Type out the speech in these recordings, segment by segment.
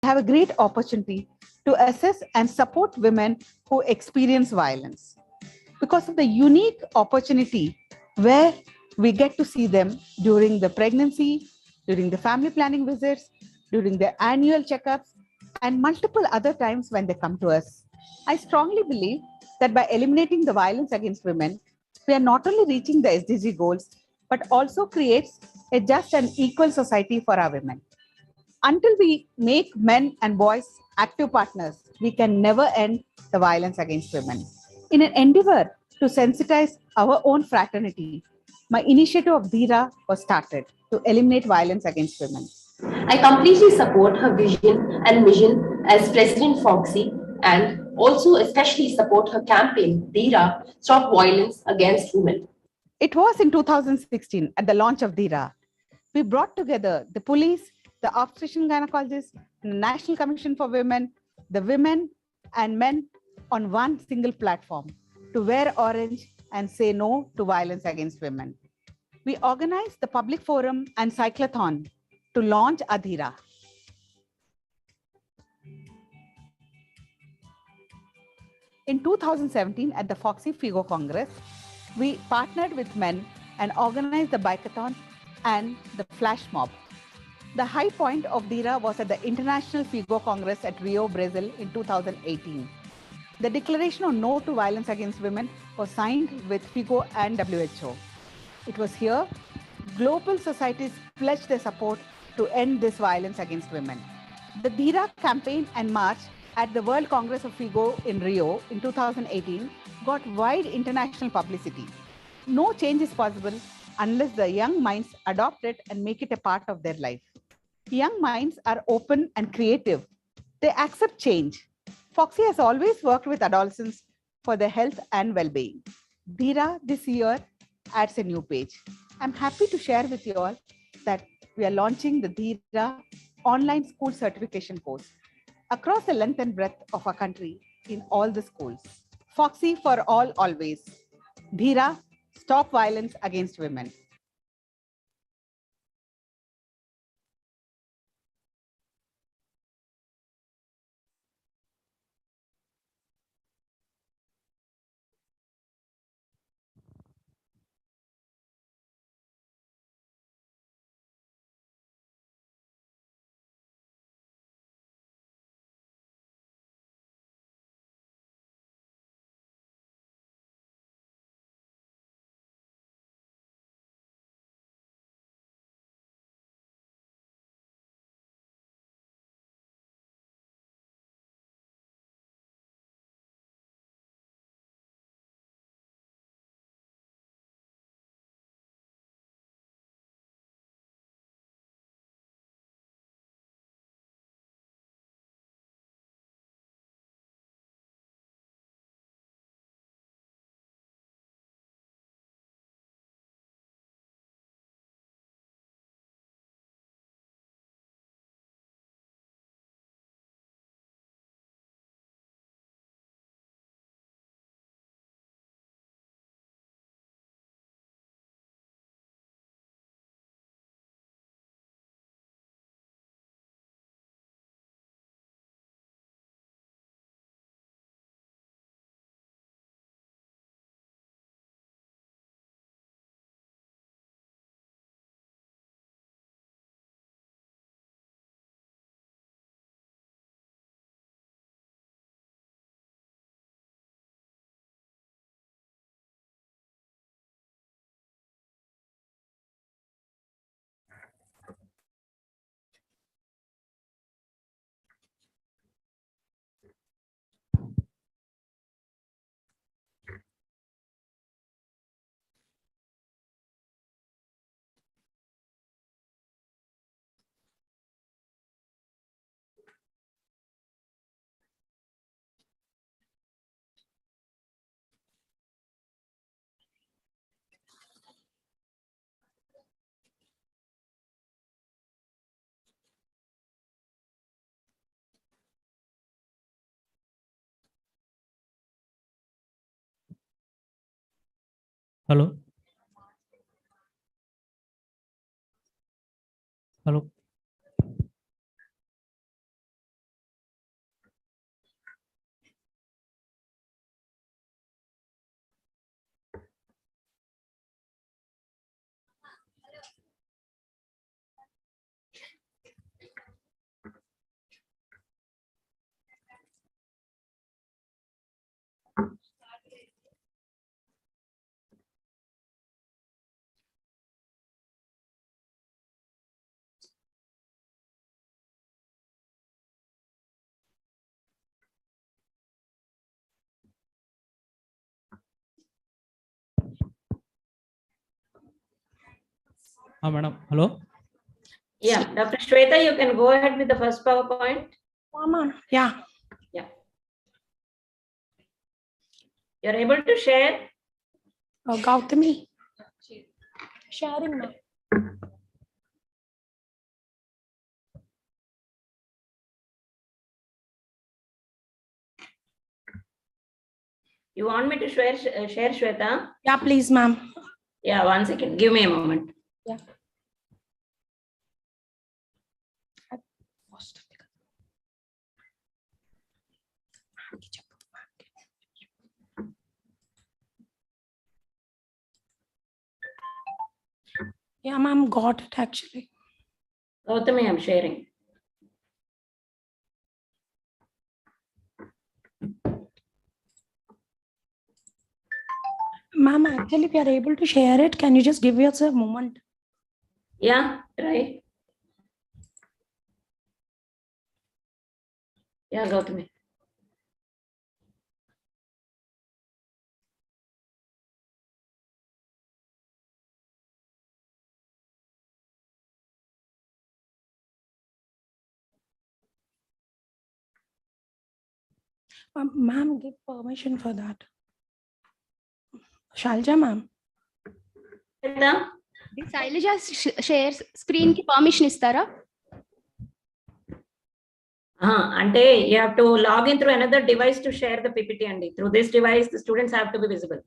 have a great opportunity to assess and support women who experience violence because of the unique opportunity where we get to see them during the pregnancy, during the family planning visits, during the annual checkups, and multiple other times when they come to us. I strongly believe that by eliminating the violence against women, we are not only reaching the SDG goals, but also creates a just and equal society for our women. Until we make men and boys active partners, we can never end the violence against women. In an endeavor to sensitize our own fraternity, my initiative of Dheera was started to eliminate violence against women. I completely support her vision and mission as President Foxy and also especially support her campaign, Dheera, Stop Violence Against Women. It was in 2016 at the launch of Dheera. We brought together the police, the obstetrician gynecologists, and the National Commission for Women, the women and men on one single platform to wear orange and say no to violence against women. We organized the public forum and cyclothon to launch Adhira. In 2017, at the Foxy Figo Congress, we partnered with men and organized the bikeathon and the flash mob. The high point of Dheera was at the International Figo Congress at Rio, Brazil in 2018. The declaration of no to violence against women was signed with Figo and WHO. It was here global societies pledged their support to end this violence against women. The Dheera campaign and march at the World Congress of Figo in Rio in 2018 got wide international publicity. No change is possible unless the young minds adopt it and make it a part of their life. Young minds are open and creative. They accept change. Foxy has always worked with adolescents for their health and well-being. Dheera this year adds a new page. I'm happy to share with you all that we are launching the Dheera online school certification course across the length and breadth of our country in all the schools. Foxy for all, always. Dheera, stop violence against women. Hello. Hello. Madam. Hello. Yeah, Dr. Shweta, you can go ahead with the first PowerPoint. Mama, yeah. Yeah. You're able to share? Gautami. Sharing now. You want me to share Shweta? Yeah, please, ma'am. Yeah, 1 second. Give me a moment. Yeah. Yeah, ma'am, got it actually. Gautami, I'm sharing. Ma'am, actually, we are able to share it. Can you just give us a moment? Yeah, try. Yeah, Gautami. Ma'am, give permission for that. Shalja, ma'am. Shweta? Shailaja shares screen ki permission istara. Ante you have to log in through another device to share the PPT and through this device the students have to be visible.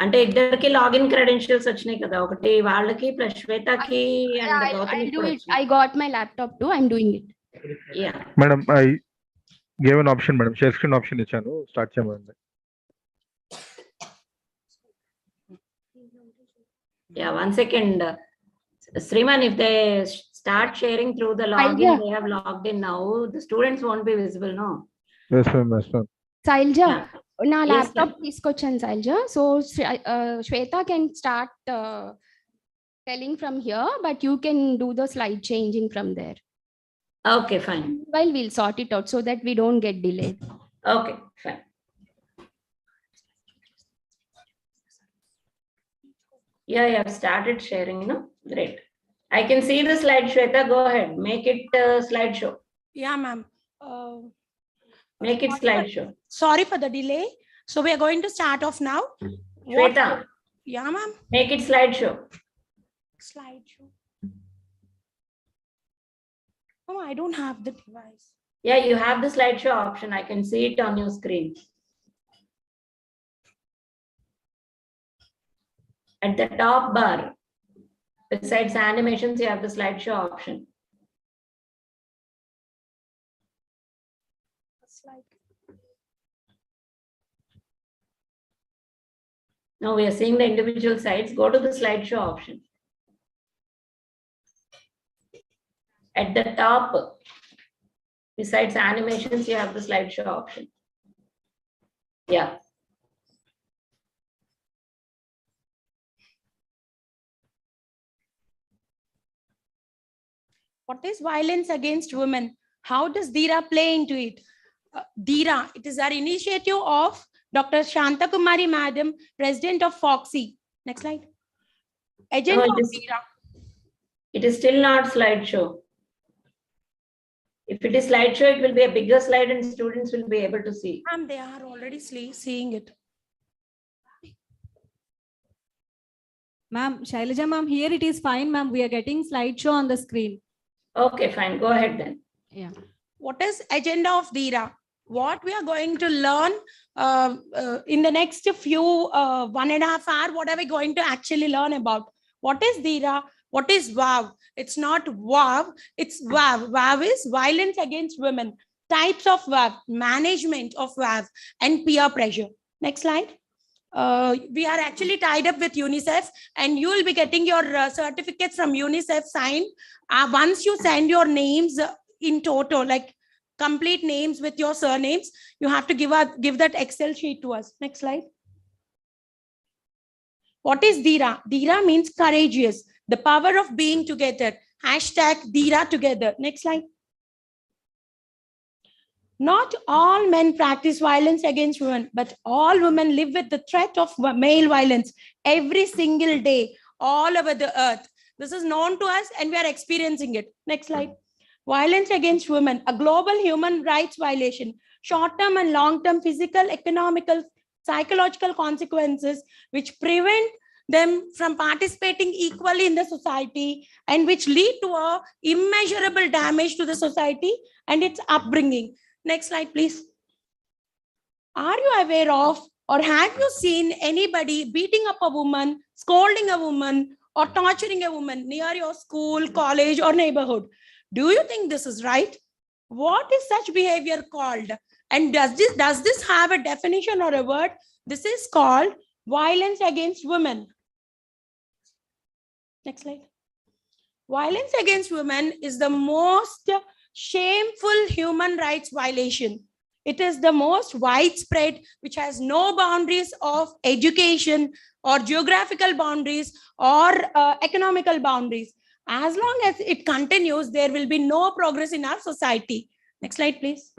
అంటే ఇద్దరికి login credentials వచ్చినాయి కదా, ఒకటి వాళ్ళకి plus శ్వేతకి and Gautami కూడా వచ్చినాయి. I got my laptop too. I'm doing it. Yeah. Madam, I gave an option, madam. Share screen option ఇచ్చాను. Start చేయమనండి. Yeah, 1 second. Sriman, if they start sharing through the login, they have logged in now. The students won't be visible, no? Yes, ma'am. Yes, ma'am. Sailja, Yeah. na Yes, laptop ma'am. తీసుకొచ్చాను Sailja. So Shweta can start telling from here, but you can do the slide changing from there. Okay, fine. While we'll sort it out so that we don't get delayed. Okay, fine. Yeah, you have started sharing, no? Great. I can see the slide, Shweta. Go ahead. Make it slideshow. Yeah, ma'am. Make it slideshow. Sorry for the delay. So we are going to start off now. Shweta, Yeah, ma'am. make it slideshow. Slideshow. Oh, I don't have the device. Yeah, you have the slideshow option. I can see it on your screen. At the top bar, besides animations, you have the slideshow option. Now we are seeing the individual sites. Go to the slideshow option. At the top, besides animations, you have the slideshow option. Yeah. What is violence against women? How does Dheera play into it? Dheera, it is our initiative of Dr. Shanta Kumari Madam, President of Foxy. Next slide. Agenda No, of Dheera. It is still not slideshow. If it is slideshow, it will be a bigger slide and students will be able to see. Ma'am, they are already seeing it. Ma'am, Shailaja ma'am, here it is fine, ma'am. We are getting slideshow on the screen. Okay, fine. Go ahead then. Yeah. What is agenda of Dheera? What we are going to learn in the next few 1.5 hours, what are we going to actually learn about? What is Dheera? What is VAV? It's not VAV, it's VAV. VAV is violence against women. Types of VAV, management of VAV, and peer pressure. Next slide. We are actually tied up with UNICEF, and you will be getting your certificates from UNICEF signed. Once you send your names in total, like complete names with your surnames, you have to give that Excel sheet to us. Next slide. What is Dheera? Dheera means courageous, the power of being together. Hashtag Dheera together. Next slide. Not all men practice violence against women, but all women live with the threat of male violence every single day. all over the earth. This is known to us and we are experiencing it. Next slide. Violence against women, a global human rights violation, short-term and long-term physical, economical, psychological consequences which prevent them from participating equally in the society and which lead to a immeasurable damage to the society and its upbringing. Next slide, please. Are you aware of or have you seen anybody beating up a woman, scolding a woman, or torturing a woman near your school, college, or neighborhood? Do you think this is right? What is such behavior called? And does this have a definition or a word? This is called violence against women. Next slide. Violence against women is the most shameful human rights violation. It is the most widespread, which has no boundaries of education or geographical boundaries or economical boundaries. As long as it continues, there will be no progress in our society. Next slide, please.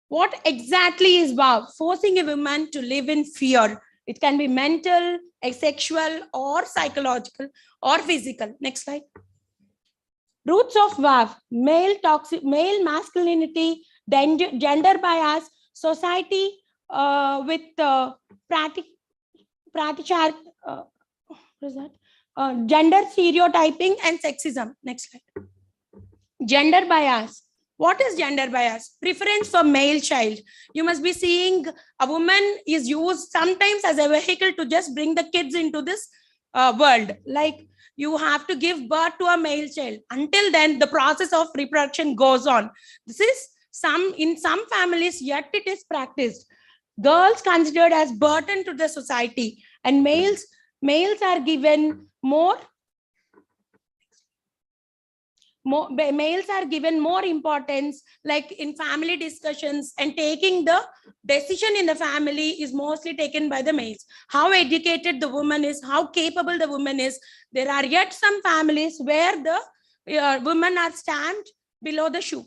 What exactly is VAW? Forcing a woman to live in fear. It can be mental, sexual, or psychological, or physical. Next slide. Roots of VAW: male toxic, male masculinity, gender bias, society with gender stereotyping and sexism. Next slide. Gender bias. What is gender bias? Preference for male child. You must be seeing a woman is used sometimes as a vehicle to just bring the kids into this world. Like you have to give birth to a male child. Until then, the process of reproduction goes on. This is in some families, yet it is practiced. Girls considered as burden to the society, and males are given more importance, like in family discussions, and taking the decision in the family is mostly taken by the males. How educated the woman is, how capable the woman is. There are yet some families where the women are stamped below the shoe.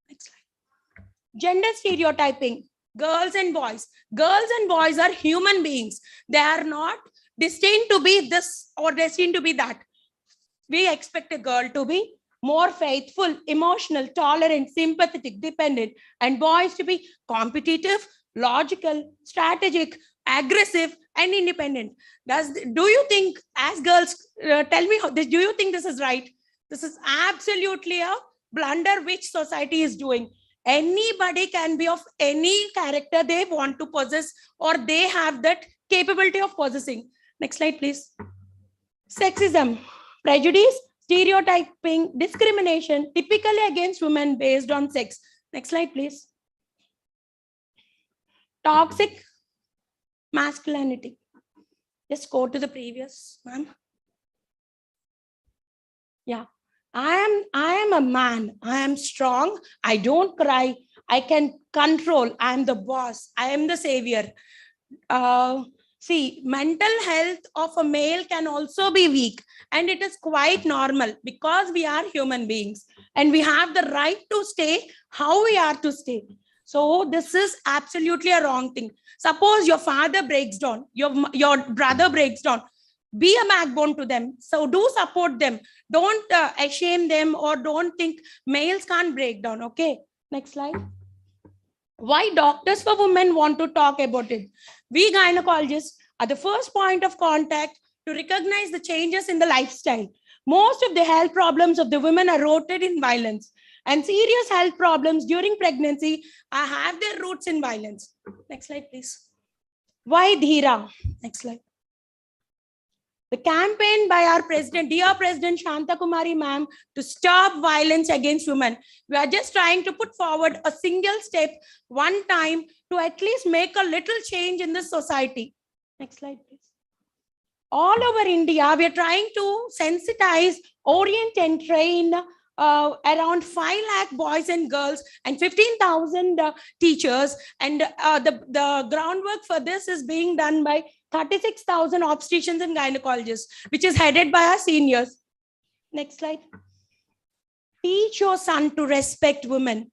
Next slide. Gender stereotyping. Girls and boys. Girls and boys are human beings. They are not destined to be this or destined to be that. We expect a girl to be more faithful, emotional, tolerant, sympathetic, dependent, and boys to be competitive, logical, strategic, aggressive, and independent. Do you think, as girls, tell me, do you think this is right? This is absolutely a blunder which society is doing. Anybody can be of any character they want to possess, or they have that capability of possessing. Next slide, please. Sexism, prejudice, stereotyping, discrimination, typically against women based on sex. Next slide, please. Toxic masculinity. Just go to the previous one. Yeah. I am a man. I am strong. I don't cry. I can control. I am the boss. I am the savior. See, mental health of a male can also be weak, and it is quite normal because we are human beings and we have the right to stay how we are to stay. So this is absolutely a wrong thing. Suppose your father breaks down, your brother breaks down. Be a backbone to them. So do support them. Don't shame them, or don't think males can't break down. Okay, next slide. Why doctors for women want to talk about it? We gynecologists are the first point of contact to recognize the changes in the lifestyle. Most of the health problems of the women are rooted in violence, and serious health problems during pregnancy have their roots in violence. Next slide, please. Why Dheera? Next slide. The campaign by our president, dear President Shanta Kumari ma'am, to stop violence against women. We are just trying to put forward a single step one time to at least make a little change in this society. Next slide, please. All over India, we are trying to sensitize, orient, and train around 5 lakh boys and girls and 15,000 teachers. And the groundwork for this is being done by 36,000 obstetricians and gynecologists, which is headed by our seniors. Next slide. Teach your son to respect women.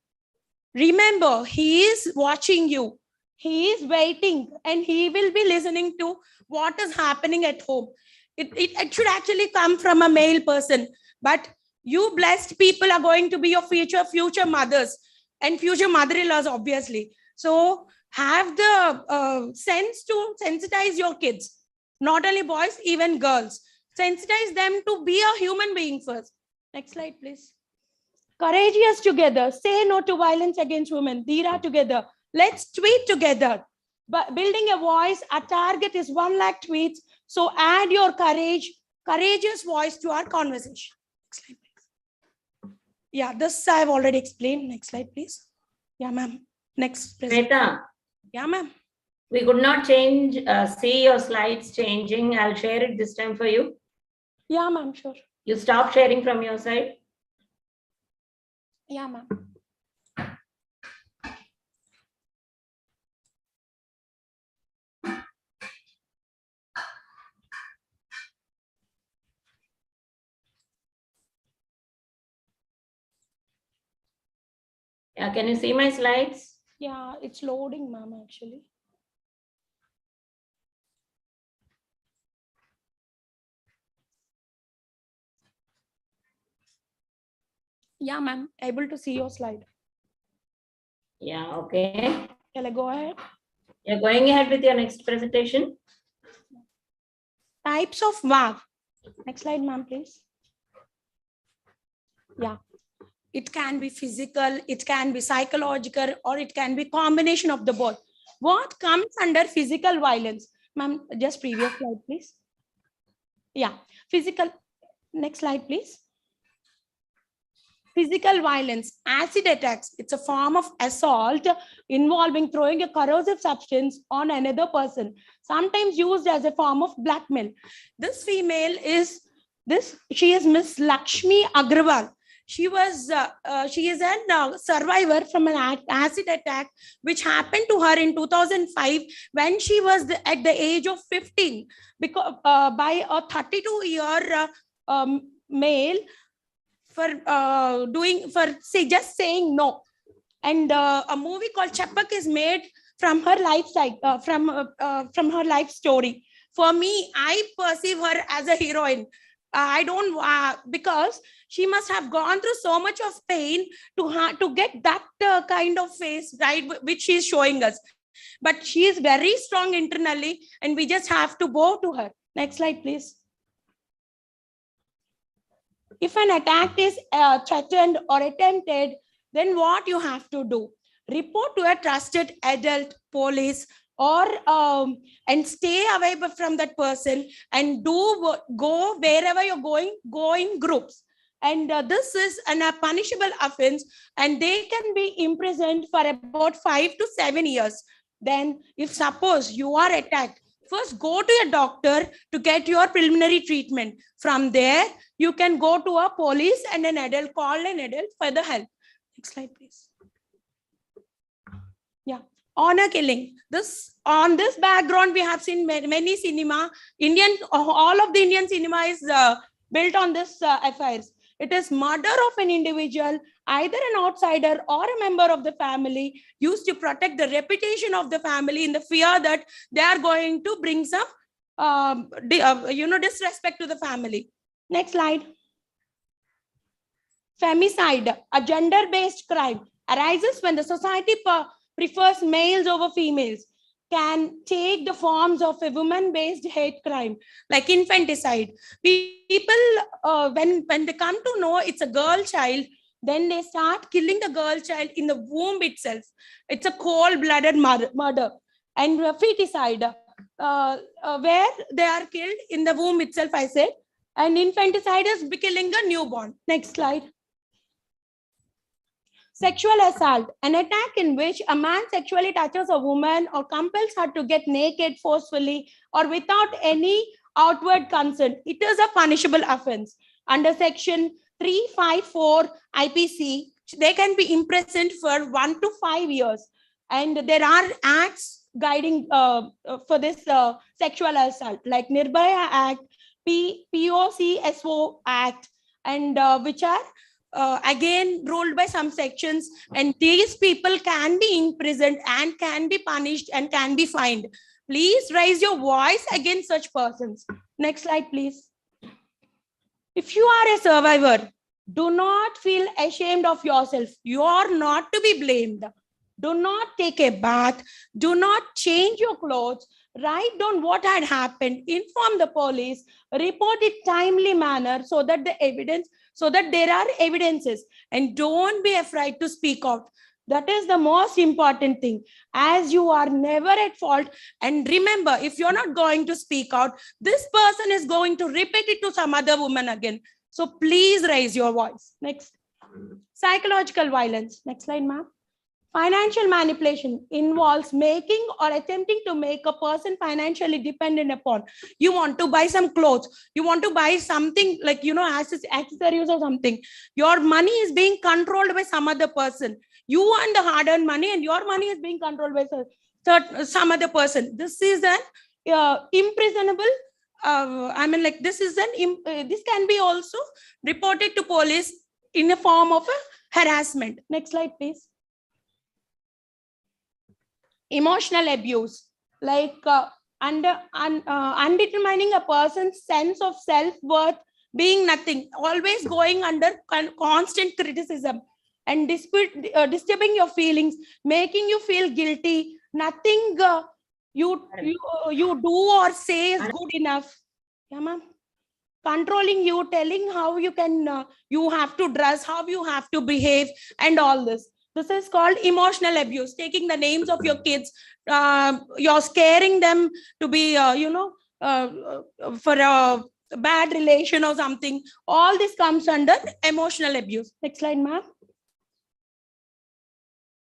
Remember, he is watching you. He is waiting and he will be listening to what is happening at home. It should actually come from a male person. But you blessed people are going to be your future mothers and future mother-in-laws, obviously. So have the sense to sensitize your kids, not only boys, even girls. Sensitize them to be a human being first. Next slide, please. Courageous together. Say no to violence against women. Dheera together. Let's tweet together. But building a voice, our target is 1 lakh tweets. So add your courageous voice to our conversation. Next slide, please. Yeah, this I've already explained. Next slide, please. Yeah, ma'am. Next. Shweta, Yeah, ma'am. we could not see your slides changing. I'll share it this time for you. Yeah, ma'am, sure. You stop sharing from your side. Yeah, ma'am. Yeah, can you see my slides? Yeah, it's loading, ma'am, actually. Yeah, ma'am. Able to see your slide. Yeah, okay. Shall I go ahead? You're going ahead with your next presentation. Types of VAV. Next slide, ma'am, please. Yeah. It can be physical, it can be psychological, or it can be combination of the both. What comes under physical violence? Ma'am, just previous slide, please. Yeah, physical. Next slide, please. Physical violence, acid attacks. It's a form of assault involving throwing a corrosive substance on another person, sometimes used as a form of blackmail. This female is she is Miss Lakshmi Agrawal. She is a survivor from an acid attack which happened to her in 2005 when she was at the age of 15 because by a 32-year male for just saying no. And a movie called Chapak is made from her life from her life story. For me, I perceive her as a heroine. I don't because she must have gone through so much of pain to get that kind of face, right, which she is showing us. But she is very strong internally, and we just have to bow to her. Next slide, please. If an attack is threatened or attempted, then what you have to do? Report to a trusted adult, police, or and stay away from that person, and go wherever you're going, go in groups. And this is a punishable offense, and they can be imprisoned for about 5 to 7 years. Then if suppose you are attacked, first go to a doctor to get your preliminary treatment. From there, you can go to a police and an adult, call an adult for the help. Next slide, please. Yeah, honor killing. On this background, we have seen many cinema. All of the Indian cinema is built on this affairs. It is murder of an individual, either an outsider or a member of the family, used to protect the reputation of the family in the fear that they are going to bring some disrespect to the family. Next slide. Femicide, a gender-based crime, arises when the society prefers males over females, can take the forms of a woman-based hate crime, like infanticide. People, when they come to know it's a girl child, then they start killing the girl child in the womb itself. It's a cold-blooded murder. And feticide, where they are killed in the womb itself, I said. And infanticide is killing a newborn. Next slide. Sexual assault, an attack in which a man sexually touches a woman or compels her to get naked forcefully or without any outward consent. It is a punishable offense. Under section 354 IPC, they can be imprisoned for 1 to 5 years. And there are acts guiding for this sexual assault, like Nirbhaya Act, POCSO Act, and which are again ruled by some sections, and these people can be imprisoned and can be punished and can be fined. Please raise your voice against such persons. Next slide, please. If you are a survivor, do not feel ashamed of yourself. You are not to be blamed. Do not take a bath. Do not change your clothes. Write down what had happened. Inform the police. Report it timely manner so that there are evidences. And don't be afraid to speak out. That is the most important thing, as you are never at fault. And remember, if you're not going to speak out, this person is going to repeat it to some other woman again. So please raise your voice. Next. Psychological violence. Next slide, ma'am. Financial manipulation involves making or attempting to make a person financially dependent upon. You want to buy some clothes, you want to buy something like, accessories or something. Your money is being controlled by some other person. You want the hard-earned money and your money is being controlled by some other person. This is an imprisonable. This can be also reported to police in a form of a harassment. Next slide, please. Emotional abuse, like undetermining a person's sense of self-worth, being nothing, always going under constant criticism and disturbing your feelings, making you feel guilty. Nothing you do or say is good enough. Yeah, ma'am. Controlling you, telling how you can, you have to dress, how you have to behave, and all this. This is called emotional abuse. Taking the names of your kids, you're scaring them to be, for a bad relation or something. All this comes under emotional abuse. Next slide, ma'am.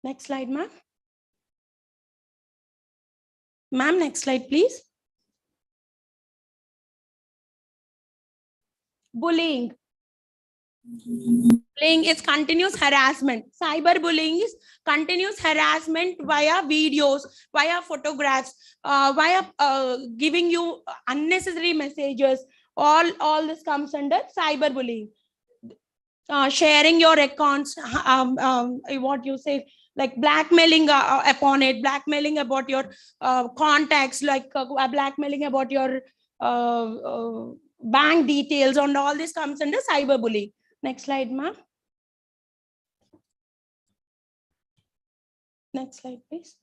Next slide, ma'am. Ma'am, next slide, please. Bullying. Bullying is continuous harassment. Cyberbullying is continuous harassment via videos, via photographs, via giving you unnecessary messages. All this comes under cyberbullying. Sharing your accounts, what you say, like blackmailing upon it, blackmailing about your contacts, like blackmailing about your bank details, and all this comes under cyberbullying. Next slide, ma'am. Next slide, please.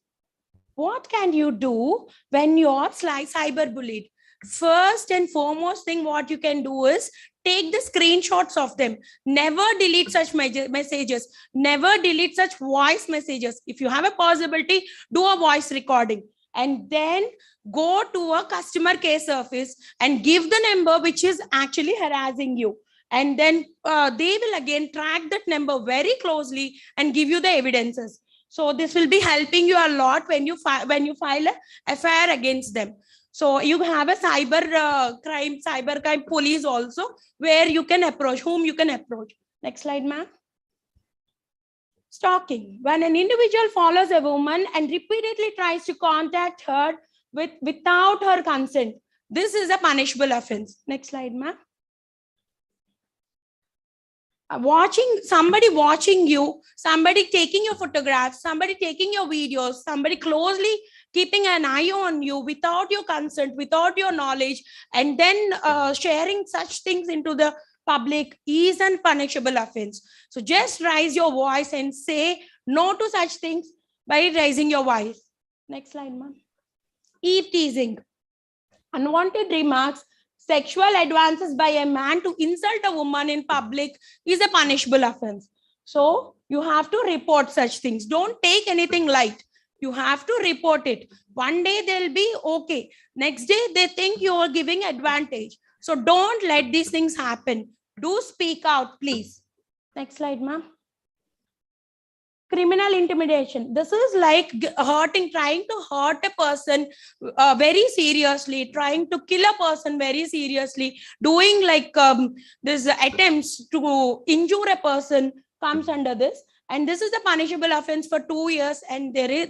What can you do when you're cyberbullied? First and foremost thing what you can do is take the screenshots of them. Never delete such messages. Never delete such voice messages. If you have a possibility, do a voice recording. And then go to a customer care service and give the number which is actually harassing you. And then they will again track that number very closely and give you the evidences. So this will be helping you a lot when you file a FIR against them. So you have a cybercrime police also, where you can approach, whom you can approach. Next slide, ma'am. Stalking. When an individual follows a woman and repeatedly tries to contact her without her consent, this is a punishable offense. Next slide, ma'am. Somebody watching you, somebody taking your photographs, somebody taking your videos, somebody closely keeping an eye on you without your consent, without your knowledge, and then sharing such things into the public is a punishable offense. So just raise your voice and say no to such things by raising your voice. Next slide, ma'am. Eve teasing. Unwanted remarks, sexual advances by a man to insult a woman in public is a punishable offense. So you have to report such things. Don't take anything light. You have to report it. One day they'll be okay. Next day they think you are giving advantage. So don't let these things happen. Do speak out, please. Next slide, ma'am. Criminal intimidation. This is like trying to hurt a person very seriously, trying to kill a person very seriously, doing like this attempts to injure a person comes under this. And this is a punishable offense for 2 years, and they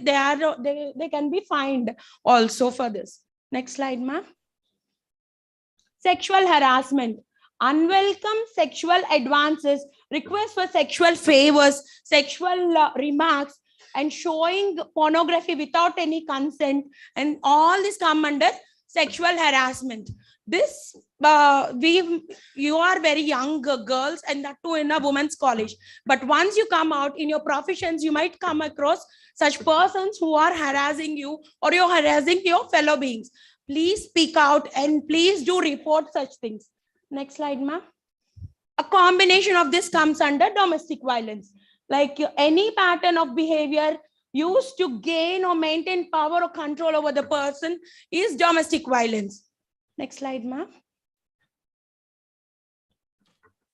can be fined also for this. Next slide, ma'am. Sexual harassment. Unwelcome sexual advances requests for sexual favors, sexual remarks, and showing pornography without any consent, and all this come under sexual harassment. This you are very young girls, and that too in a women's college. But once you come out in your professions, you might come across such persons who are harassing you, or you're harassing your fellow beings. Please speak out and please do report such things. Next slide, ma'am. A combination of this comes under domestic violence. Like any pattern of behavior used to gain or maintain power or control over the person is domestic violence. Next slide, ma'am.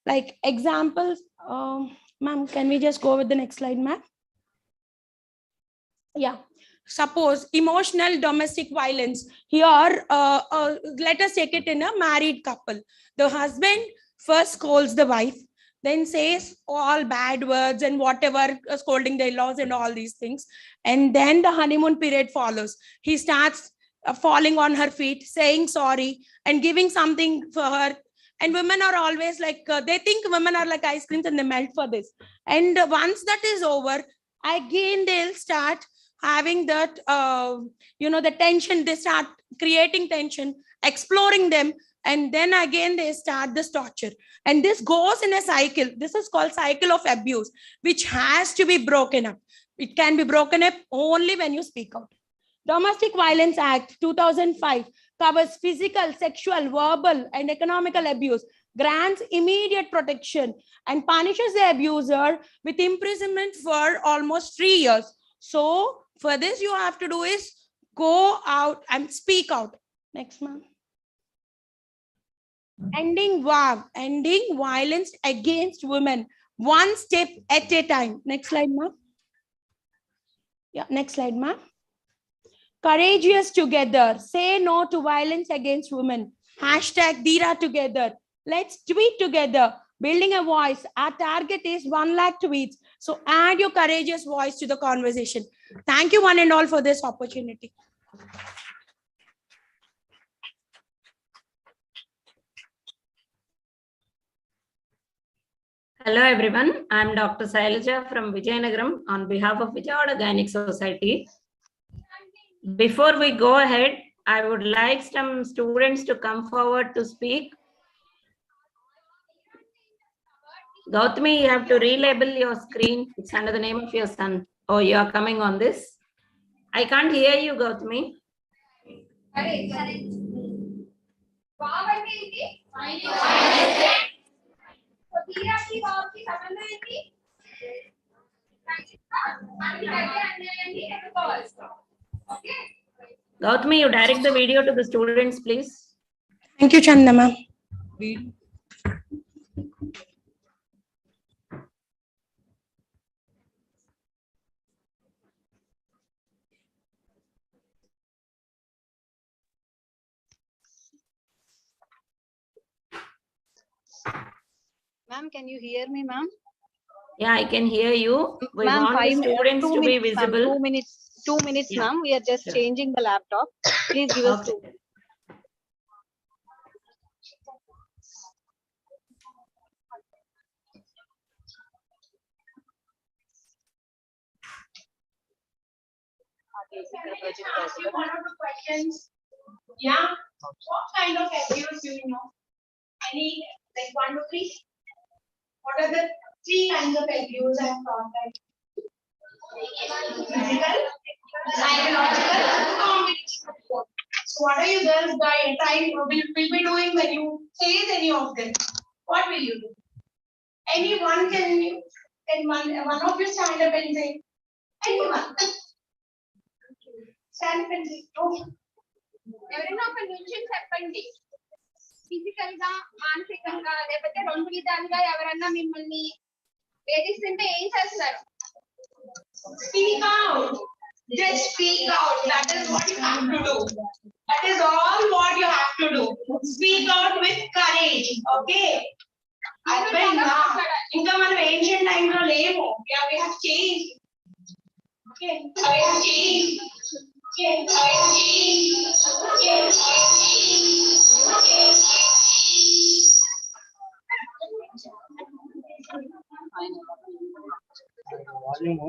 Like examples, ma'am, can we just go with the next slide, ma'am? Yeah. Suppose emotional domestic violence. Here, let us take it in a married couple. The husband first scolds the wife, then says all bad words and whatever, scolding the in-laws and all these things. And then the honeymoon period follows. He starts falling on her feet, saying sorry and giving something for her. And women are always like, they think women are like ice creams and they melt for this. And once that is over, again, they'll start having that, the tension. They start creating tension, exploring them. And then again, they start this torture. And this goes in a cycle. This is called cycle of abuse, which has to be broken up. It can be broken up only when you speak out. Domestic Violence Act 2005 covers physical, sexual, verbal, and economical abuse, grants immediate protection, and punishes the abuser with imprisonment for almost 3 years. So for this, you have to do is go out and speak out. Next, ma'am. Ending violence against women, one step at a time. Next slide, ma'am. Yeah, next slide, ma'am. Courageous together. Say no to violence against women. Hashtag Dheera together. Let's tweet together. Building a voice. Our target is 1 lakh tweets. So add your courageous voice to the conversation. Thank you one and all for this opportunity. Hello everyone, I am Dr. Sailaja from Vijayanagaram on behalf of Vijayawada Gynec Society. Before we go ahead, I would like some students to come forward to speak. Gautami, you have to relabel your screen. It's under the name of your son. Oh, you are coming on this? I can't hear you, Gautami. Gautami, you direct the video to the students, please. Thank you, Chanda ma'am. Ma'am, can you hear me, ma'am? Yeah, I can hear you. We Ma'am, want the students to be minutes, visible. 2 minutes, 2 minutes, yeah. Ma'am. We are just changing the laptop. Please give us 2 minutes. Ask you one or two questions. Yeah. What kind of abuse do you know? Any, like 1 to 3? What are the 3 kinds of abuse I have taught? Physical, psychological, combination. So what are you girls will be doing when you face any of them? What will you do? Anyone can one of you stand up and say, anyone. Stand up and say, oh. ఎవరైనా ఒక నిమిషం చెప్పండి. Physical గా, మానసికంగా, లేకపోతే 2 విధాలుగా ఎవరన్నా మిమ్మల్ని వేధిస్తుంటే ఏం చేస్తారు? Speak out. Just speak out. That is what you have to do. That is all what you have to do. Speak out with courage. Okay. ఇంకా మనం ancient time లో లేము. We have changed. Okay. We have changed. Okay. I think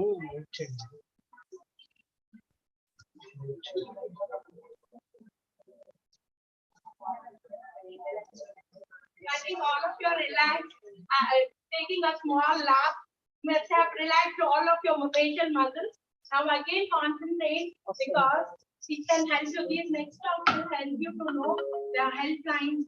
all of you are relaxed, taking a small laugh. Must have relaxed all of your facial muscles. Now again concentrate because it can help you. These next talk will help you to know the helplines.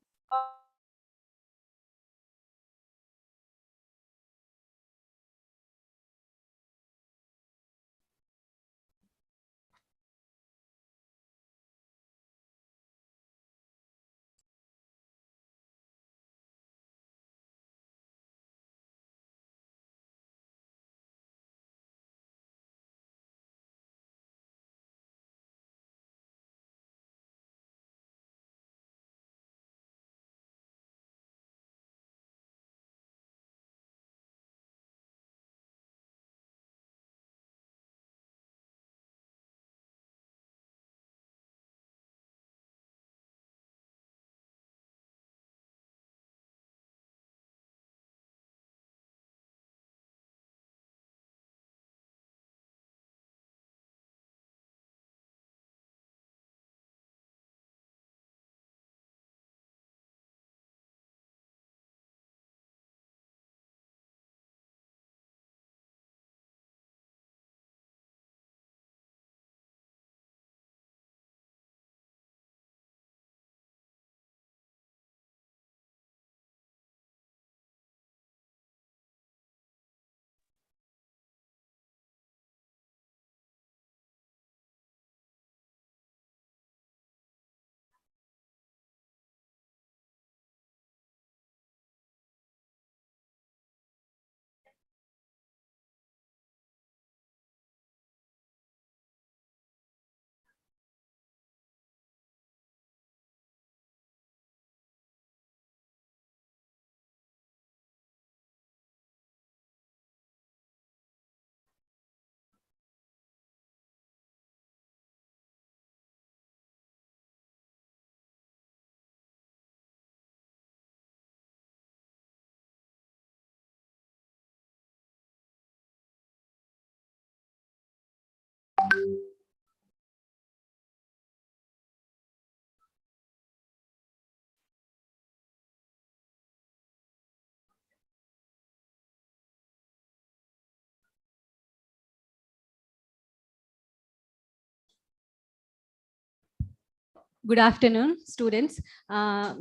Good afternoon, students.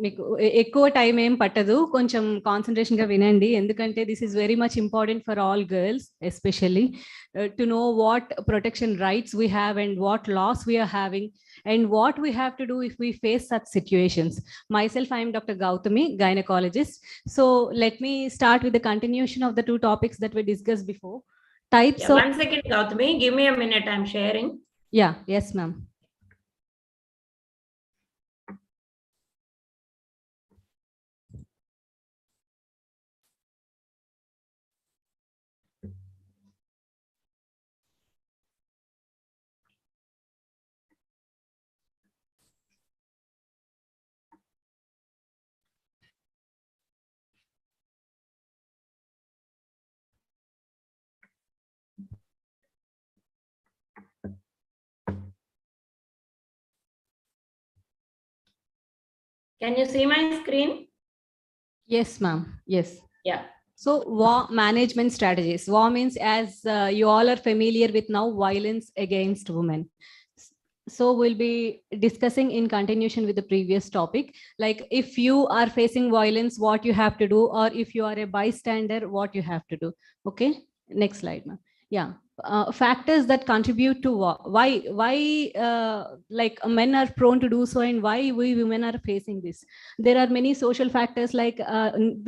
మీకు ఎక్కువ time ఏం పట్టదు, కొంచెం concentration గా వినండి, ఎందుకంటే this is very much important for all girls, especially to know what protection rights we have and what laws we are having and what we have to do if we face such situations. Myself, I am Dr. Gautami, gynecologist. So let me start with the continuation of the two topics that we discussed before. Types of... One second, Gautami, give me a minute, I'm sharing. Yeah, yes, ma'am. Can you see my screen? Yes, ma'am. Yes. Yeah. So war management strategies. War means, as you all are familiar with now, violence against women. So we'll be discussing in continuation with the previous topic, like if you are facing violence, what you have to do, or if you are a bystander, what you have to do. Okay, next slide, ma'am. Yeah. Factors that contribute to war. Why like men are prone to do so, and why we women are facing this? There are many social factors, like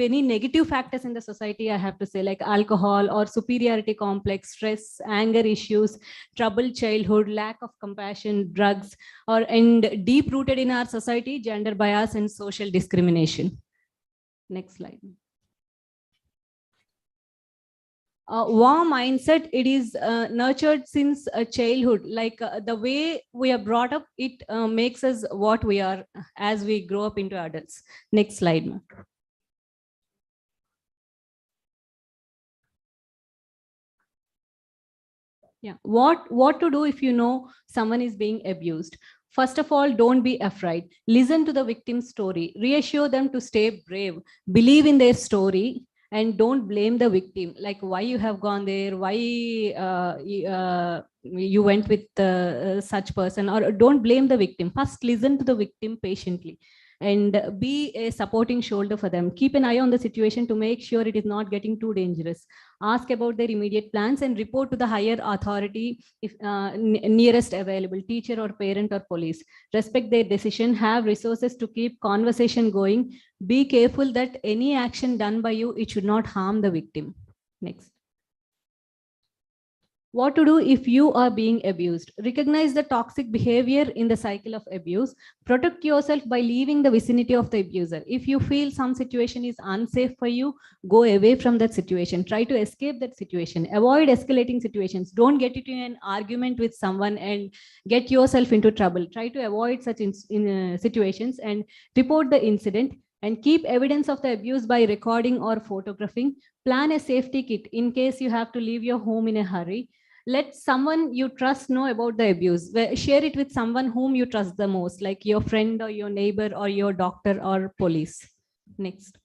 many negative factors in the society, I have to say, like alcohol or superiority complex, stress, anger issues, troubled childhood, lack of compassion, drugs, and deep rooted in our society, gender bias and social discrimination. Next slide. War mindset, it is nurtured since childhood, like the way we are brought up, it makes us what we are as we grow up into adults. Next slide, ma'am. Yeah. What to do if you know someone is being abused? First of all, don't be afraid. Listen to the victim's story. Reassure them to stay brave. Believe in their story and don't blame the victim. Like why you have gone there, why you went with such person, or don't blame the victim. First, listen to the victim patiently and be a supporting shoulder for them. Keep an eye on the situation to make sure it is not getting too dangerous. Ask about their immediate plans and report to the higher authority if nearest available, teacher or parent or police. Respect their decision, have resources to keep conversation going. Be careful that any action done by you, it should not harm the victim. Next. What to do if you are being abused? Recognize the toxic behavior in the cycle of abuse. Protect yourself by leaving the vicinity of the abuser. If you feel some situation is unsafe for you, go away from that situation. Try to escape that situation. Avoid escalating situations. Don't get into an argument with someone and get yourself into trouble. Try to avoid such situations and report the incident, and keep evidence of the abuse by recording or photographing. Plan a safety kit in case you have to leave your home in a hurry. Let someone you trust know about the abuse. Share it with someone whom you trust the most, like your friend or your neighbor or your doctor or police. Next.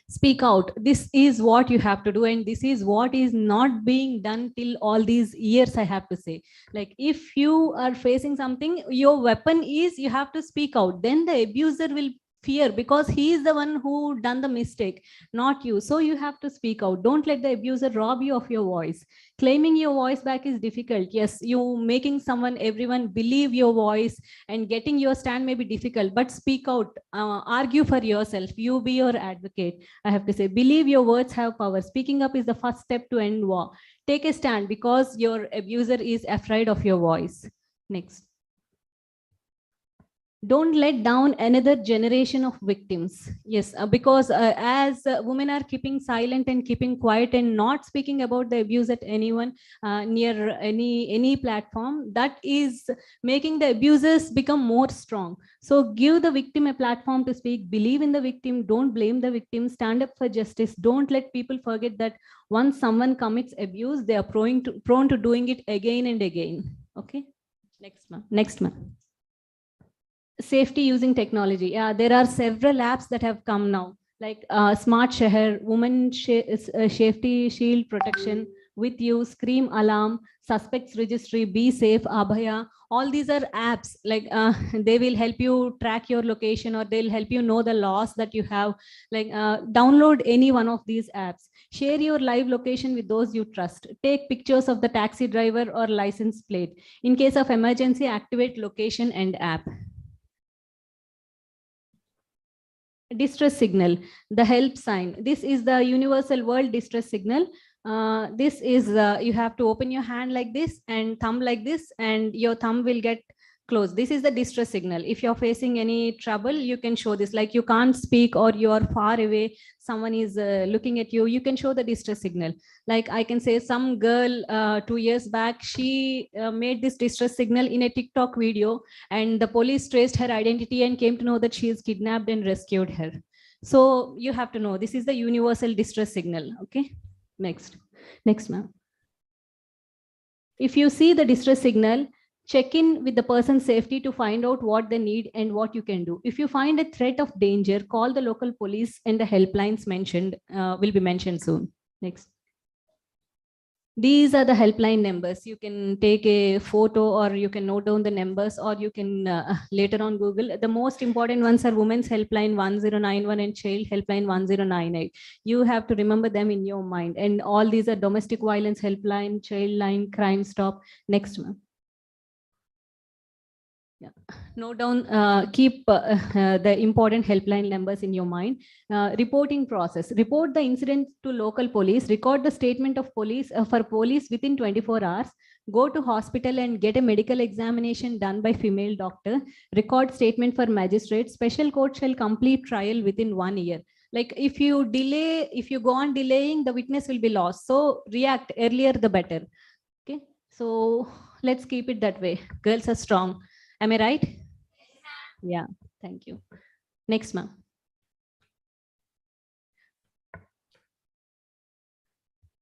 Speak out. This is what you have to do, and this is what is not being done till all these years, I have to say. Like if you are facing something, your weapon is you have to speak out. Then the abuser will fear because he is the one who done the mistake, not you. So you have to speak out. Don't let the abuser rob you of your voice. Claiming your voice back is difficult. Yes, you making everyone believe your voice and getting your stand may be difficult, but speak out, argue for yourself. You be your advocate. I have to say, believe your words have power. Speaking up is the first step to end war. Take a stand because your abuser is afraid of your voice. Next. Don't let down another generation of victims. Yes, because as women are keeping silent and keeping quiet and not speaking about the abuse at anyone near any platform, that is making the abusers become more strong. So give the victim a platform to speak. Believe in the victim. Don't blame the victim. Stand up for justice. Don't let people forget that once someone commits abuse, they are prone to doing it again and again. Okay. Next ma'am. Safety using technology. Yeah, there are several apps that have come now, like Smart Shahar, Women Safety Shield Protection, With You, Scream Alarm, Suspects Registry, Be Safe, Abhaya. All these are apps, like they will help you track your location, or they'll help you know the laws that you have. Like download any one of these apps. Share your live location with those you trust. Take pictures of the taxi driver or license plate. In case of emergency, activate location and app. Distress signal, the help sign. This is the universal world distress signal. This is you have to open your hand like this and thumb like this, and your thumb will get closed. This is the distress signal. If you're facing any trouble, you can show this. Like you can't speak or you are far away, someone is looking at you, you can show the distress signal. Like I can say some girl 2 years back, she made this distress signal in a TikTok video, and the police traced her identity and came to know that she is kidnapped and rescued her. So you have to know this is the universal distress signal. Okay. Next ma'am. If you see the distress signal, check in with the person's safety to find out what they need and what you can do. If you find a threat of danger, call the local police, and the helplines mentioned will be mentioned soon. Next. These are the helpline numbers. You can take a photo or you can note down the numbers, or you can later on Google. The most important ones are Women's Helpline 1091 and Child Helpline 1098. You have to remember them in your mind. And all these are Domestic Violence Helpline, Child Line, Crime Stop. Next one. Yeah. Note down, keep the important helpline numbers in your mind. Reporting process. Report the incident to local police. Record the statement of police for police within 24 hours. Go to hospital and get a medical examination done by female doctor. Record statement for magistrate. Special court shall complete trial within 1 year. Like if you delay, if you go on delaying, the witness will be lost. So react earlier, the better. Okay. So let's keep it that way. Girls are strong. Am I right? Yeah, thank you. Next, ma'am.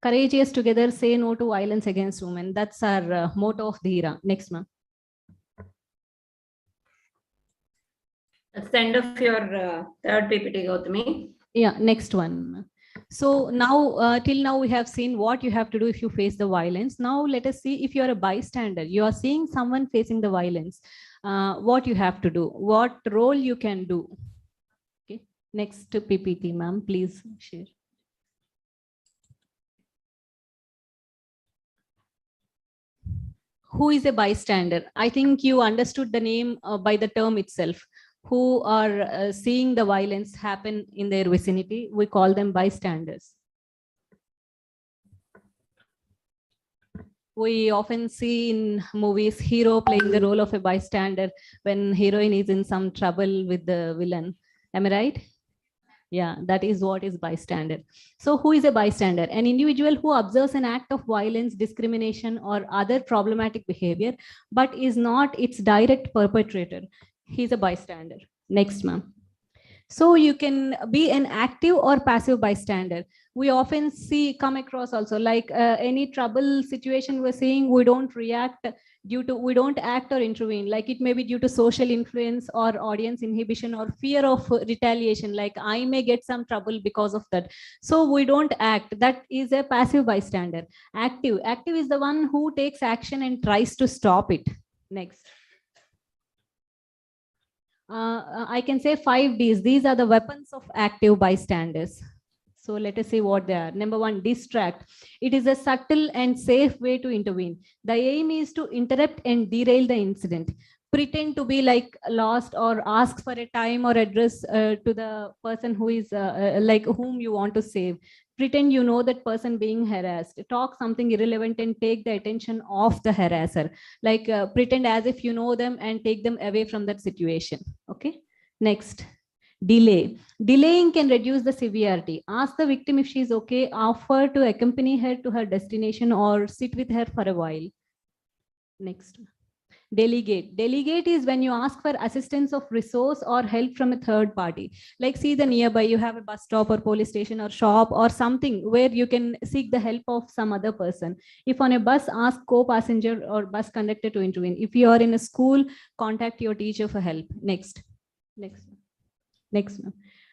Courageous together, say no to violence against women. That's our motto of Dheera. Next, ma'am. That's the end of your third PPT, Gautami. Yeah, next one. So now, till now, we have seen what you have to do if you face the violence. Now, let us see if you are a bystander. You are seeing someone facing the violence. What you have to do, what role you can do. Okay, next PPT, ma'am, please share. Who is a bystander? I think you understood the name by the term itself. Who are seeing the violence happen in their vicinity, we call them bystanders. We often see in movies hero playing the role of a bystander when heroine is in some trouble with the villain. Am I right? Yeah, that is what is bystander. So who is a bystander? An individual who observes an act of violence, discrimination, or other problematic behavior, but is not its direct perpetrator. He's a bystander. Next, ma'am. So you can be an active or passive bystander. We often come across also like any trouble situation we're seeing, we don't react we don't act or intervene. Like it may be due to social influence or audience inhibition or fear of retaliation. Like I may get some trouble because of that. So we don't act. That is a passive bystander. Active is the one who takes action and tries to stop it. Next. I can say 5 Ds. These are the weapons of active bystanders. So let us see what they are. Number 1, distract. It is a subtle and safe way to intervene. The aim is to interrupt and derail the incident. Pretend to be like lost or ask for a time or address to the person who is like whom you want to save. Pretend you know that person being harassed. Talk something irrelevant and take the attention of the harasser. Like pretend as if you know them and take them away from that situation. Okay. Next. Delay. Delaying can reduce the severity. Ask the victim if she is okay. Offer to accompany her to her destination or sit with her for a while. Next. Delegate. Delegate is when you ask for assistance of resource or help from a third party. Like see the nearby, you have a bus stop or police station or shop or something where you can seek the help of some other person. If on a bus, ask co-passenger or bus conductor to intervene. If you are in a school, contact your teacher for help. Next.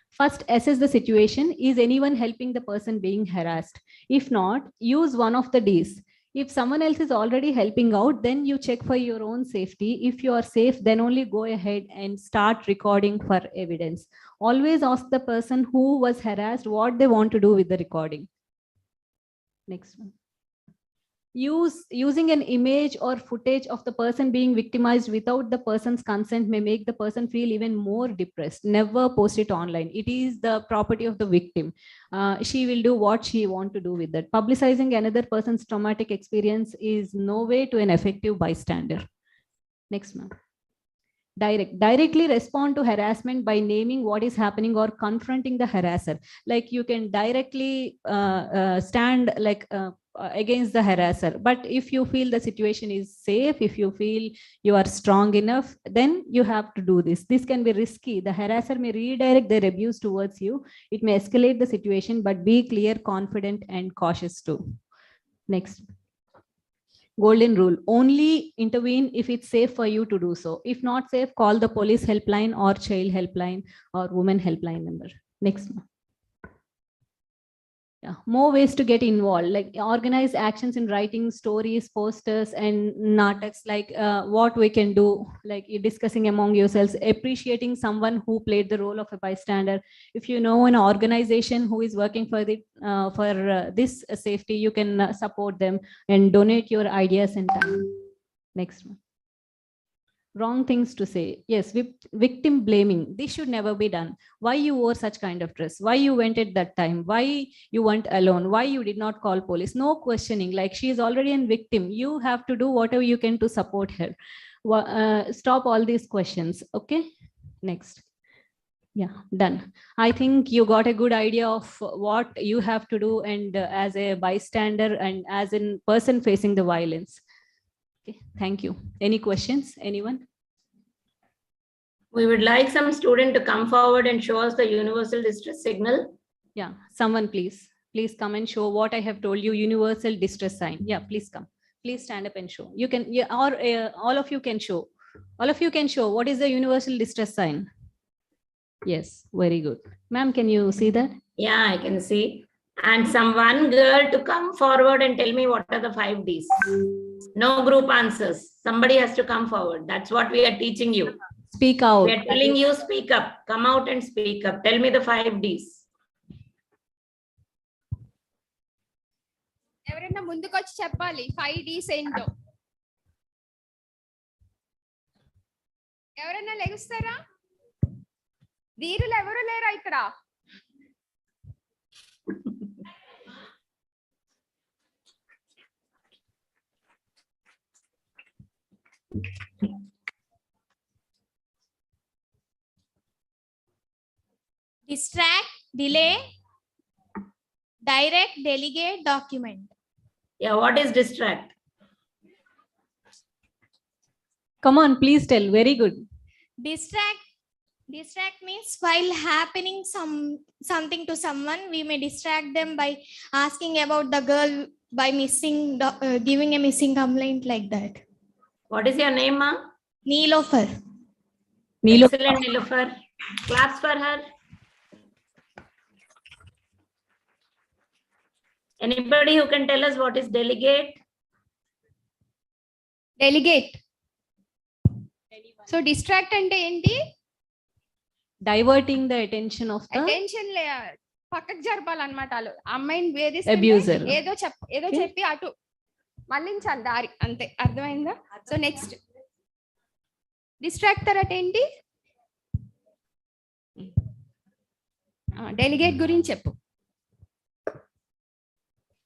First, assess the situation. Is anyone helping the person being harassed? If not, use one of the Ds. If someone else is already helping out, then you check for your own safety. If you are safe, then only go ahead and start recording for evidence. Always ask the person who was harassed what they want to do with the recording. Next one. Using an image or footage of the person being victimized without the person's consent may make the person feel even more depressed. Never post it online. It is the property of the victim. She will do what she wants to do with that. Publicizing another person's traumatic experience is no way to an effective bystander. Next, ma'am. Directly respond to harassment by naming what is happening or confronting the harasser. Like you can directly stand like against the harasser. But if you feel the situation is safe, if you feel you are strong enough, then you have to do this. This can be risky. The harasser may redirect their abuse towards you. It may escalate the situation, but be clear, confident, and cautious too. Next. Golden rule: only intervene if it's safe for you to do so. If not safe, call the police helpline or child helpline or women helpline number. Next. Yeah, more ways to get involved, like organize actions in writing, stories, posters, and nataks, like what we can do, like discussing among yourselves, appreciating someone who played the role of a bystander. If you know an organization who is working for this safety, you can support them and donate your ideas and time. Next one. Wrong things to say. Yes, victim blaming. This should never be done. Why you wore such kind of dress? Why you went at that time? Why you went alone? Why you did not call police? No questioning. Like she is already a victim. You have to do whatever you can to support her. Stop all these questions. Okay. Next. Yeah, done. I think you got a good idea of what you have to do, and as a bystander and as a person facing the violence. Okay, thank you. Any questions? Anyone? We would like some student to come forward and show us the universal distress signal. Yeah, someone please. Please come and show what I have told you, universal distress sign. Yeah, please come. Please stand up and show. You can, yeah, or all of you can show. All of you can show what is the universal distress sign. Yes, very good. Ma'am, can you see that? Yeah, I can see. And one girl to come forward and tell me what are the 5 Ds. No group answers. Somebody has to come forward. That's what we are teaching you. Speak out. We are telling you speak up. Come out and speak up. Tell me the 5 Ds. ఎవరైనా ముందుకు వచ్చి చెప్పాలి 5 Ds ఏంటో. ఎవరైనా లెగుస్తారా? ధీరులు ఎవరు లేరా ఇక్కడ? Distract, delay, direct, delegate, document. Yeah, what is distract? Come on, please tell. Very good. Distract means while happening something to someone, we may distract them by asking about the girl by giving a missing complaint like that. What is your name, ma? Neelofer. Excellent, Neelofer. Claps for her. Anybody who can tell us what is delegate? Delegate. So distract ante enti? Diverting the attention of the attention పక్కకు జరపాలన్నమాట. వాళ్ళు అమ్మాయిని abuser. ఏదో చెప్పి అటు మళ్ళించాలి దారి, అంతే. అర్థమైందా? So next distractor అంటే ఏంటి? డెలిగేట్ గురించి చెప్పు.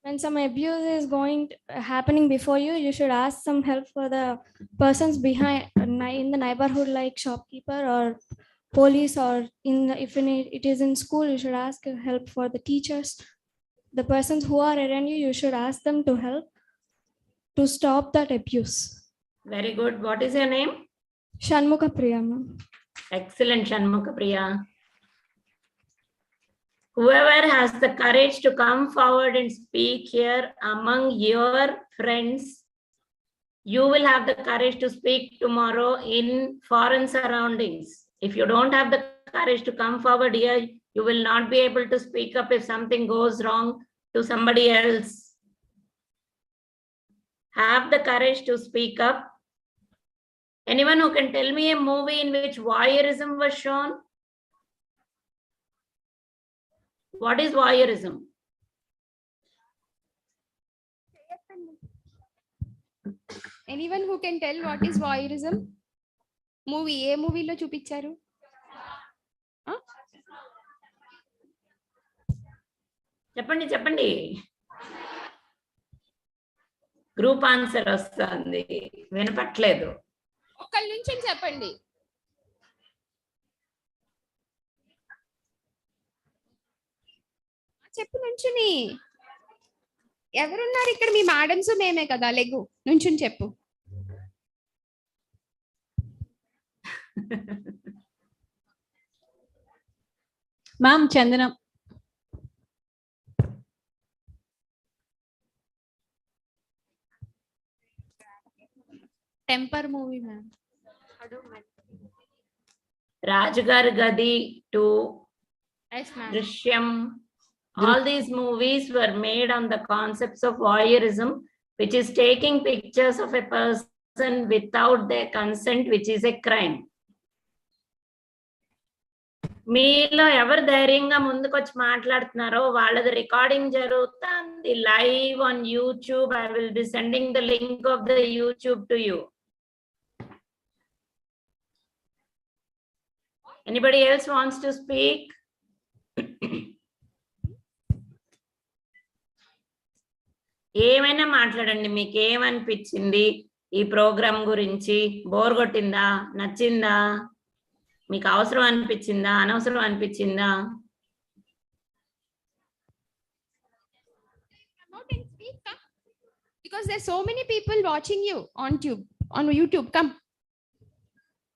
When some abuse is happening before you, you should ask some help for the persons behind in the neighborhood, like shopkeeper or police, or if it is in school, you should ask help for the teachers. The persons who are around you, you should ask them to help to stop that abuse. Very good. What is your name? Shanmukha Priya, ma'am. Excellent, Shanmukha Priya. Whoever has the courage to come forward and speak here among your friends, you will have the courage to speak tomorrow in foreign surroundings. If you don't have the courage to come forward here, you will not be able to speak up if something goes wrong to somebody else. Have the courage to speak up. Anyone who can tell me a movie in which voyeurism was shown? What is voyeurism? Anyone who can tell what is voyeurism? Movie ఏ మూవీలో చూపించారు? చెప్పండి. Group answer వస్తుంది, వినపట్లేదు. ఒకళ్ళ నుంచి చెప్పండి. చెప్పు నుంచుని. ఎవరున్నారు ఇక్కడ? మీ మేడమ్స్ మేమే కదా. లెగు నుంచుని చెప్పు. Ma'am, Chandana. Temper movie, ma'am. Rajgar Gadi 2, Yes, ma'am. Drishyam. All these movies were made on the concepts of voyeurism, which is taking pictures of a person without their consent, which is a crime. మీలో ఎవరు ధైర్యంగా ముందుకొచ్చి మాట్లాడుతున్నారో వాళ్ళది recording జరుగుతుంది live on YouTube. I will be sending the link of the YouTube to you. Anybody else wants to speak? ఏమైనా మాట్లాడండి. మీకు ఏమనిపించింది ఈ ప్రోగ్రామ్ గురించి? బోర్ కొట్టిందా? నచ్చిందా? మీకు అవసరం అనిపించిందా? అనవసరం అనిపించిందా? Because there's so many people watching you on YouTube. Come.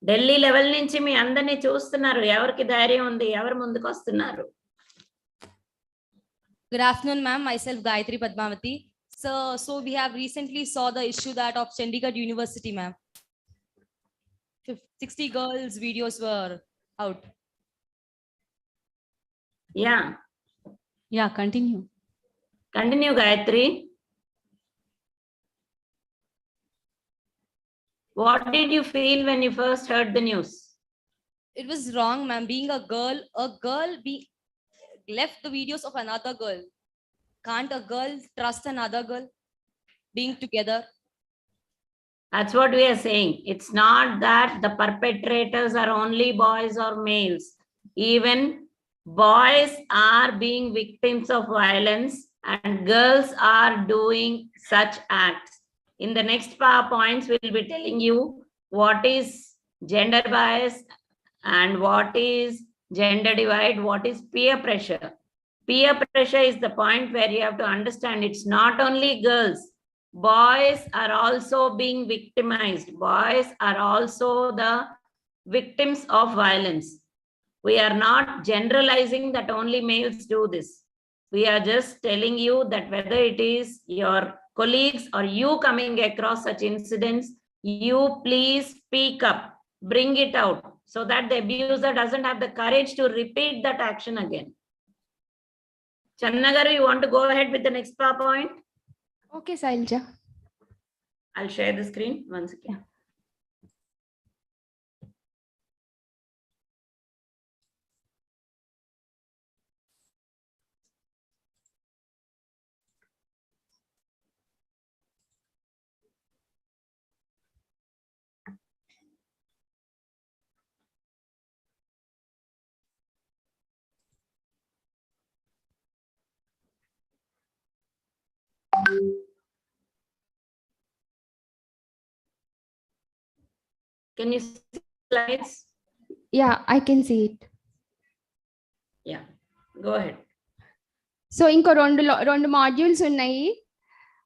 Delhi level నుంచి మీ అందరినీ చూస్తున్నారు. ఎవరికి ధైర్యం ఉంది? ఎవరు ముందుకు వస్తున్నారు? Good afternoon, ma'am. Myself, Gayatri Padmavati. So we have recently saw the issue that of Chandigarh University, ma'am. 60 girls' videos were out. Yeah. Yeah, continue. Continue, Gayatri. What did you feel when you first heard the news? It was wrong, ma'am. Being a girl left the videos of another girl. Can't a girl trust another girl being together? That's what we are saying. It's not that the perpetrators are only boys or males. Even boys are being victims of violence and girls are doing such acts. In the next PowerPoints, we'll be telling you what is gender bias and what is gender divide, what is peer pressure. Peer pressure is the point where you have to understand it's not only girls. Boys are also being victimized. Boys are also the victims of violence. We are not generalizing that only males do this. We are just telling you that whether it is your colleagues or you coming across such incidents, you please speak up, bring it out so that the abuser doesn't have the courage to repeat that action again. Channa garu, you want to go ahead with the next PowerPoint? Okay, Sailja. I'll share the screen once again. Can you see slides? Yeah, I can see it. Yeah, go ahead. So ఇంకో రెండు modules ఉన్నాయి.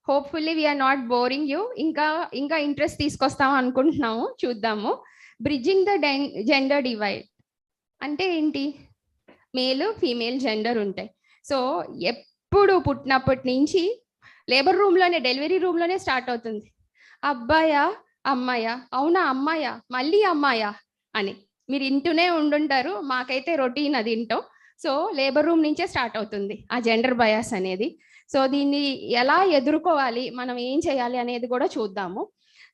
Hopefully we're not boring you. ఇంకా interest తీసుకొస్తాం అనుకుంటున్నాము, చూద్దాము. Bridging the gender divide అంటే ఏంటి? Male female gender ఉంటాయి. సో ఎప్పుడు పుట్టినప్పటి నుంచి లేబర్ రూమ్లోనే, డెలివరీ రూమ్లోనే స్టార్ట్ అవుతుంది. అబ్బాయా అమ్మాయా, అవునా అమ్మాయా, మళ్ళీ అమ్మాయా అని మీరు ఇంటూనే ఉండుంటారు. మాకైతే రొటీన్ అది వింటాం. సో లేబర్ రూమ్ నుంచే స్టార్ట్ అవుతుంది ఆ జెండర్ బయాస్ అనేది. సో దీన్ని ఎలా ఎదుర్కోవాలి, మనం ఏం చేయాలి అనేది కూడా చూద్దాము.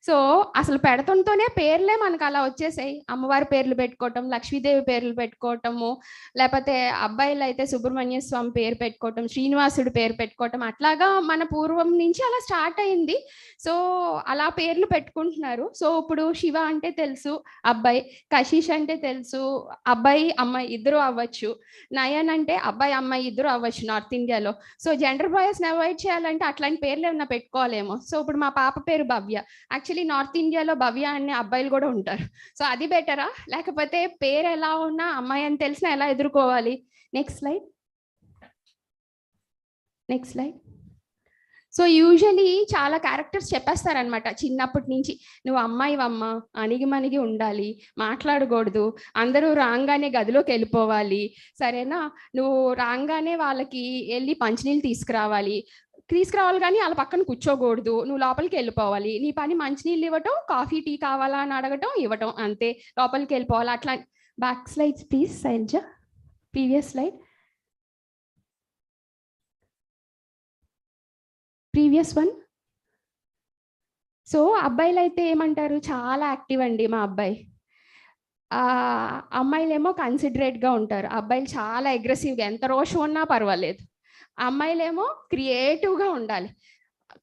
సో అసలు పెడతంతోనే పేర్లే మనకు అలా వచ్చేసాయి. అమ్మవారి పేర్లు పెట్టుకోవటం, లక్ష్మీదేవి పేర్లు పెట్టుకోవటము, లేకపోతే అబ్బాయిలు అయితే సుబ్రహ్మణ్య స్వామి పేరు పెట్టుకోవటం, శ్రీనివాసుడు పేరు పెట్టుకోవటం, అట్లాగా మన పూర్వం నుంచి అలా స్టార్ట్ అయింది. సో అలా పేర్లు పెట్టుకుంటున్నారు. సో ఇప్పుడు శివ అంటే తెలుసు అబ్బాయి, కశీష్ అంటే తెలుసు అబ్బాయి అమ్మాయి ఇద్దరు అవ్వచ్చు, నయన్ అంటే అబ్బాయి అమ్మాయి ఇద్దరు అవ్వచ్చు నార్త్ ఇండియాలో. సో జెండర్ బాయస్ని అవాయిడ్ చేయాలంటే అట్లాంటి పేర్లు ఏమన్నా పెట్టుకోవాలేమో. సో ఇప్పుడు మా పాప పేరు భవ్య. యాక్చువల్లీ నార్త్ ఇండియాలో భవ్య అనే అబ్బాయిలు కూడా ఉంటారు. సో అది బెటరా, లేకపోతే పేరు ఎలా ఉన్నా అమ్మాయి అని తెలిసినా ఎలా ఎదుర్కోవాలి? Next slide. సో యూజువలీ చాలా క్యారెక్టర్స్ చెప్పేస్తారనమాట చిన్నప్పటి నుంచి. నువ్వు అమ్మాయివమ్మ, అణిగి మణిగి ఉండాలి, మాట్లాడకూడదు, అందరూ రాగానే గదిలోకి వెళ్ళిపోవాలి, సరేనా? నువ్వు రాగానే వాళ్ళకి వెళ్ళి మంచినీళ్ళు తీసుకురావాలి కానీ వాళ్ళ పక్కన కూర్చోకూడదు, నువ్వు లోపలికి వెళ్ళిపోవాలి, నీ పని మంచినీళ్ళు ఇవ్వటం, కాఫీ టీ కావాలా అని అడగటం, ఇవ్వటం, అంతే, లోపలికి వెళ్ళిపోవాలి. అట్లా back slides please Shailaja, previous slide, previous one. So అబ్బాయిలు అయితే ఏమంటారు, చాలా యాక్టివ్ అండి మా అబ్బాయి. అమ్మాయిలేమో కన్సిడరేట్గా ఉంటారు, అబ్బాయిలు చాలా అగ్రెసివ్గా, ఎంత రోషం ఉన్నా పర్వాలేదు. అమ్మాయిలేమో క్రియేటివ్గా ఉండాలి,